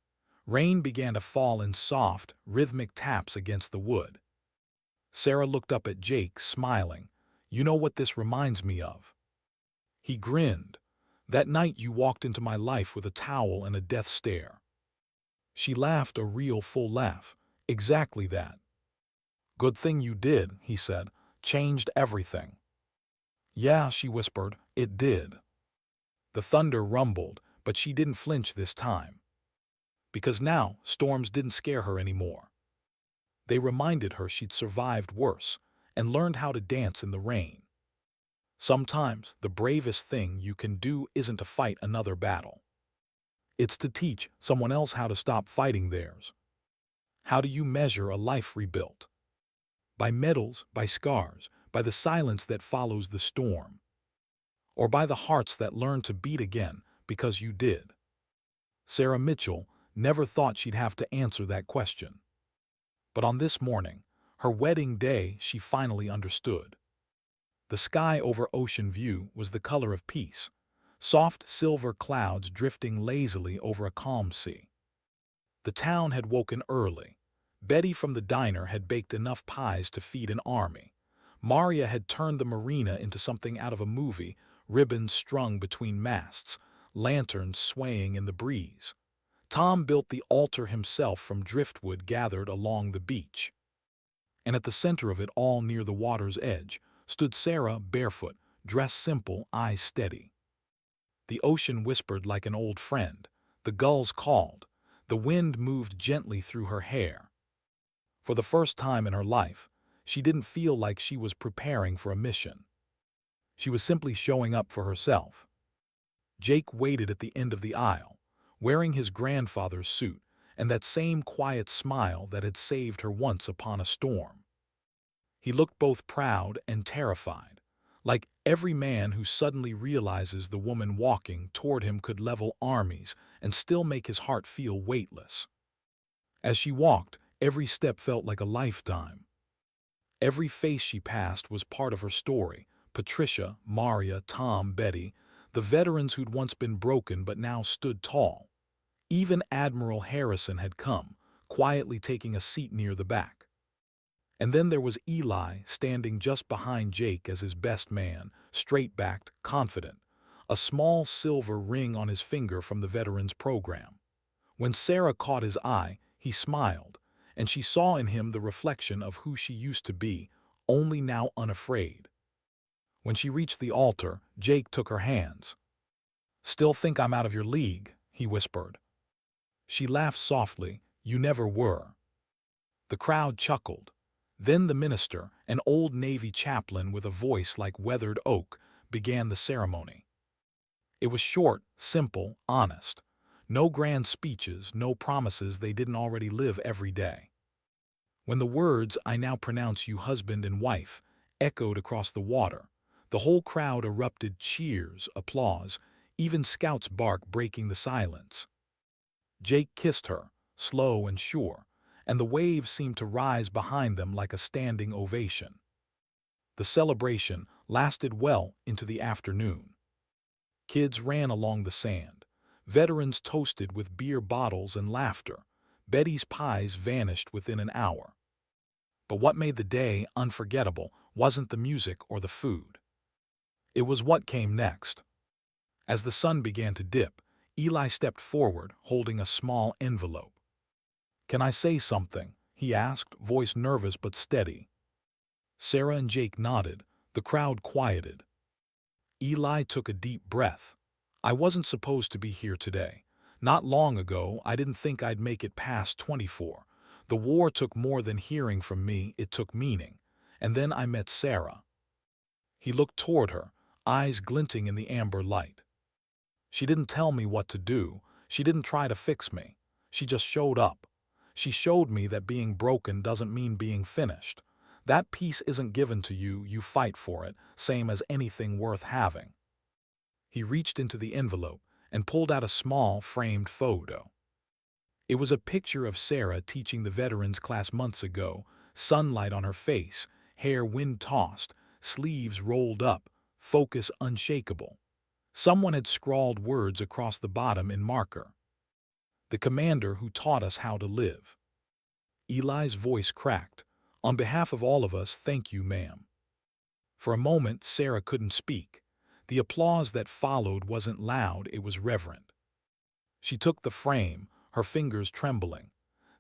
Speaker 1: Rain began to fall in soft, rhythmic taps against the wood. Sarah looked up at Jake, smiling. "You know what this reminds me of?" He grinned. "That night you walked into my life with a towel and a death stare." She laughed, a real full laugh. "Exactly that." "Good thing you did," he said. "Changed everything." "Yeah," she whispered, "it did." The thunder rumbled, but she didn't flinch this time. Because now, storms didn't scare her anymore. They reminded her she'd survived worse and learned how to dance in the rain. Sometimes the bravest thing you can do isn't to fight another battle. It's to teach someone else how to stop fighting theirs. How do you measure a life rebuilt? By medals, by scars, by the silence that follows the storm, or by the hearts that learn to beat again because you did? Sarah Mitchell never thought she'd have to answer that question. But on this morning, her wedding day, she finally understood. The sky over Ocean View was the color of peace, soft silver clouds drifting lazily over a calm sea. The town had woken early. Betty from the diner had baked enough pies to feed an army. Maria had turned the marina into something out of a movie, ribbons strung between masts, lanterns swaying in the breeze. Tom built the altar himself from driftwood gathered along the beach. And at the center of it all, near the water's edge, stood Sarah, barefoot, dressed simple, eyes steady. The ocean whispered like an old friend. The gulls called. The wind moved gently through her hair. For the first time in her life, she didn't feel like she was preparing for a mission. She was simply showing up for herself. Jake waited at the end of the aisle, wearing his grandfather's suit and that same quiet smile that had saved her once upon a storm. He looked both proud and terrified, like every man who suddenly realizes the woman walking toward him could level armies and still make his heart feel weightless. As she walked, every step felt like a lifetime. Every face she passed was part of her story. Patricia, Maria, Tom, Betty, the veterans who'd once been broken but now stood tall. Even Admiral Harrison had come, quietly taking a seat near the back. And then there was Eli, standing just behind Jake as his best man, straight-backed, confident, a small silver ring on his finger from the veterans program. When Sarah caught his eye, he smiled, and she saw in him the reflection of who she used to be, only now unafraid. When she reached the altar, Jake took her hands. "Still think I'm out of your league," he whispered. She laughed softly. "You never were." The crowd chuckled. Then the minister, an old Navy chaplain with a voice like weathered oak, began the ceremony. It was short, simple, honest. No grand speeches, no promises they didn't already live every day. When the words, "I now pronounce you husband and wife," echoed across the water, the whole crowd erupted cheers, applause, even Scout's bark breaking the silence. Jake kissed her, slow and sure, and the waves seemed to rise behind them like a standing ovation. The celebration lasted well into the afternoon. Kids ran along the sand. Veterans toasted with beer bottles and laughter. Betty's pies vanished within an hour. But what made the day unforgettable wasn't the music or the food. It was what came next. As the sun began to dip, Eli stepped forward, holding a small envelope. "Can I say something?" he asked, voice nervous but steady. Sarah and Jake nodded. The crowd quieted. Eli took a deep breath. "I wasn't supposed to be here today. Not long ago, I didn't think I'd make it past 24. The war took more than hearing from me, it took meaning. And then I met Sarah." He looked toward her, eyes glinting in the amber light. "She didn't tell me what to do. She didn't try to fix me. She just showed up. She showed me that being broken doesn't mean being finished. That peace isn't given to you, you fight for it, same as anything worth having." He reached into the envelope and pulled out a small, framed photo. It was a picture of Sarah teaching the veterans class months ago, sunlight on her face, hair wind-tossed, sleeves rolled up, focus unshakable. Someone had scrawled words across the bottom in marker. "The commander who taught us how to live." Eli's voice cracked. "On behalf of all of us, thank you, ma'am." For a moment, Sarah couldn't speak. The applause that followed wasn't loud, it was reverent. She took the frame, her fingers trembling.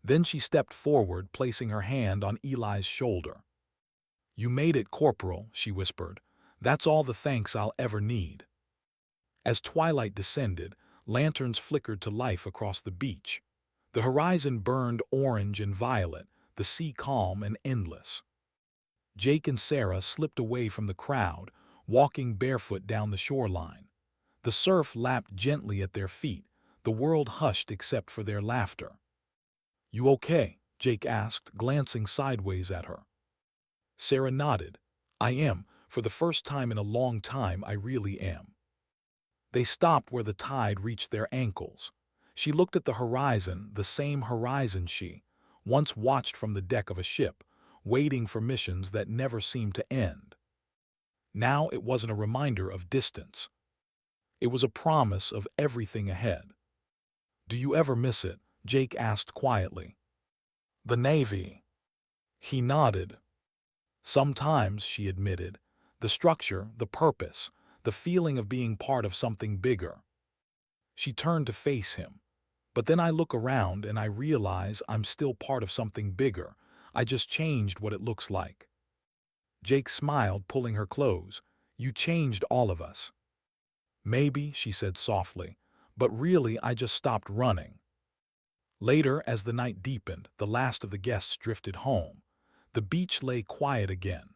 Speaker 1: Then she stepped forward, placing her hand on Eli's shoulder. "You made it, Corporal," she whispered. "That's all the thanks I'll ever need." As twilight descended, lanterns flickered to life across the beach. The horizon burned orange and violet, the sea calm and endless. Jake and Sarah slipped away from the crowd, walking barefoot down the shoreline. The surf lapped gently at their feet, the world hushed except for their laughter. "You okay?" Jake asked, glancing sideways at her. Sarah nodded. "I am. For the first time in a long time, I really am." They stopped where the tide reached their ankles. She looked at the horizon, the same horizon she once watched from the deck of a ship, waiting for missions that never seemed to end. Now it wasn't a reminder of distance. It was a promise of everything ahead. "Do you ever miss it?" Jake asked quietly. "The Navy." He nodded. "Sometimes," she admitted. "The structure, the purpose, the feeling of being part of something bigger." She turned to face him. "But then I look around and I realize I'm still part of something bigger. I just changed what it looks like." Jake smiled, pulling her close. "You changed all of us." "Maybe," she said softly, "but really I just stopped running." Later, as the night deepened, the last of the guests drifted home. The beach lay quiet again.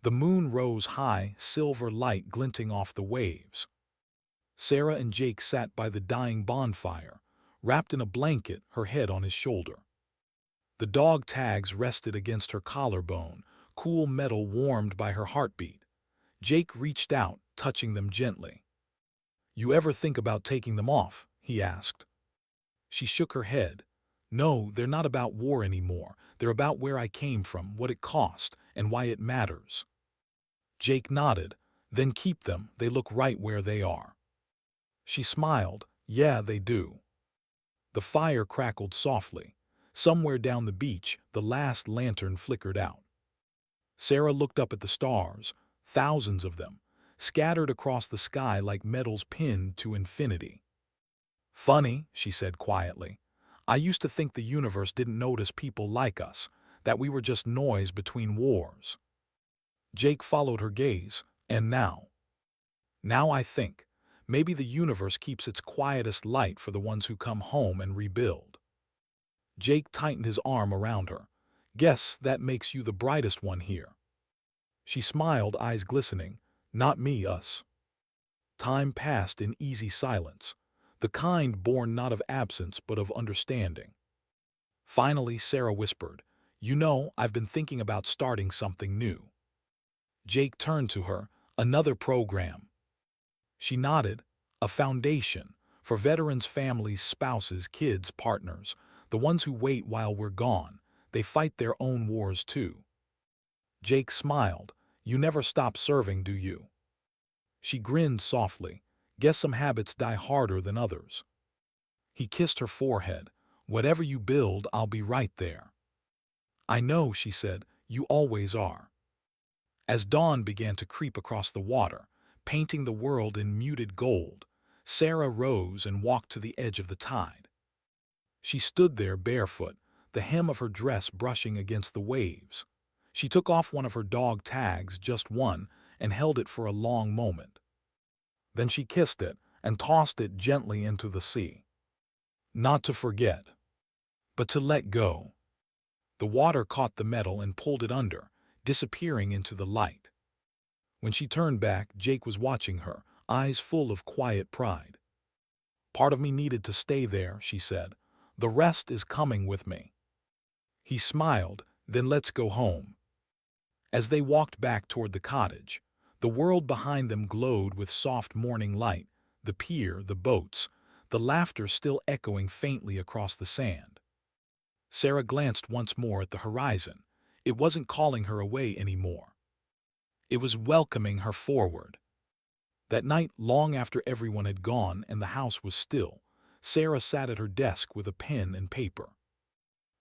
Speaker 1: The moon rose high, silver light glinting off the waves. Sarah and Jake sat by the dying bonfire, wrapped in a blanket, her head on his shoulder. The dog tags rested against her collarbone, cool metal warmed by her heartbeat. Jake reached out, touching them gently. "You ever think about taking them off?" he asked. She shook her head. "No, they're not about war anymore. They're about where I came from, what it cost, and why it matters." Jake nodded. "Then keep them. They look right where they are." She smiled. "Yeah, they do." The fire crackled softly. Somewhere down the beach, the last lantern flickered out. Sarah looked up at the stars, thousands of them, scattered across the sky like metals pinned to infinity. "Funny," she said quietly. "I used to think the universe didn't notice people like us, that we were just noise between wars." Jake followed her gaze. "And now?" "Now I think, maybe the universe keeps its quietest light for the ones who come home and rebuild." Jake tightened his arm around her. "Guess that makes you the brightest one here." She smiled, eyes glistening. "Not me, us." Time passed in easy silence, the kind born not of absence but of understanding. Finally, Sarah whispered, "You know, I've been thinking about starting something new." Jake turned to her. "Another program." She nodded. "A foundation for veterans' families, spouses, kids, partners, the ones who wait while we're gone. They fight their own wars too." Jake smiled. "You never stop serving, do you?" She grinned softly. "Guess some habits die harder than others." He kissed her forehead. "Whatever you build, I'll be right there." "I know," she said. "You always are." As dawn began to creep across the water, painting the world in muted gold, Sarah rose and walked to the edge of the tide. She stood there barefoot, the hem of her dress brushing against the waves. She took off one of her dog tags, just one, and held it for a long moment. Then she kissed it and tossed it gently into the sea. Not to forget, but to let go. The water caught the metal and pulled it under, disappearing into the light. When she turned back, Jake was watching her, eyes full of quiet pride. "Part of me needed to stay there," she said. "The rest is coming with me." He smiled. "Then let's go home." As they walked back toward the cottage, the world behind them glowed with soft morning light, the pier, the boats, the laughter still echoing faintly across the sand. Sarah glanced once more at the horizon. It wasn't calling her away anymore. It was welcoming her forward. That night, long after everyone had gone and the house was still, Sarah sat at her desk with a pen and paper.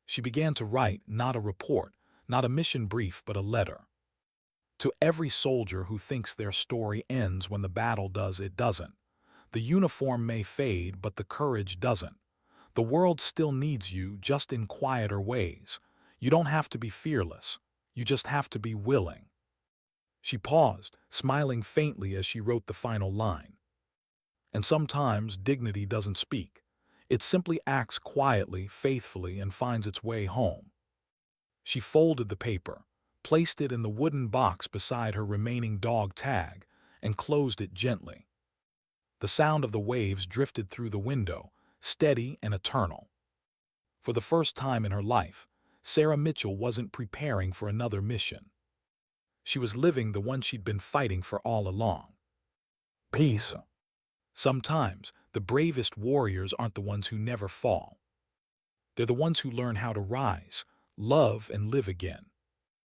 Speaker 1: She began to write, not a report, not a mission brief, but a letter. To every soldier who thinks their story ends when the battle does, it doesn't. The uniform may fade, but the courage doesn't. The world still needs you, just in quieter ways. You don't have to be fearless. You just have to be willing. She paused, smiling faintly as she wrote the final line. And sometimes dignity doesn't speak. It simply acts quietly, faithfully, and finds its way home. She folded the paper, placed it in the wooden box beside her remaining dog tag, and closed it gently. The sound of the waves drifted through the window, steady and eternal. For the first time in her life, Sarah Mitchell wasn't preparing for another mission. She was living the one she'd been fighting for all along. Peace. Sometimes, the bravest warriors aren't the ones who never fall. They're the ones who learn how to rise, love, and live again.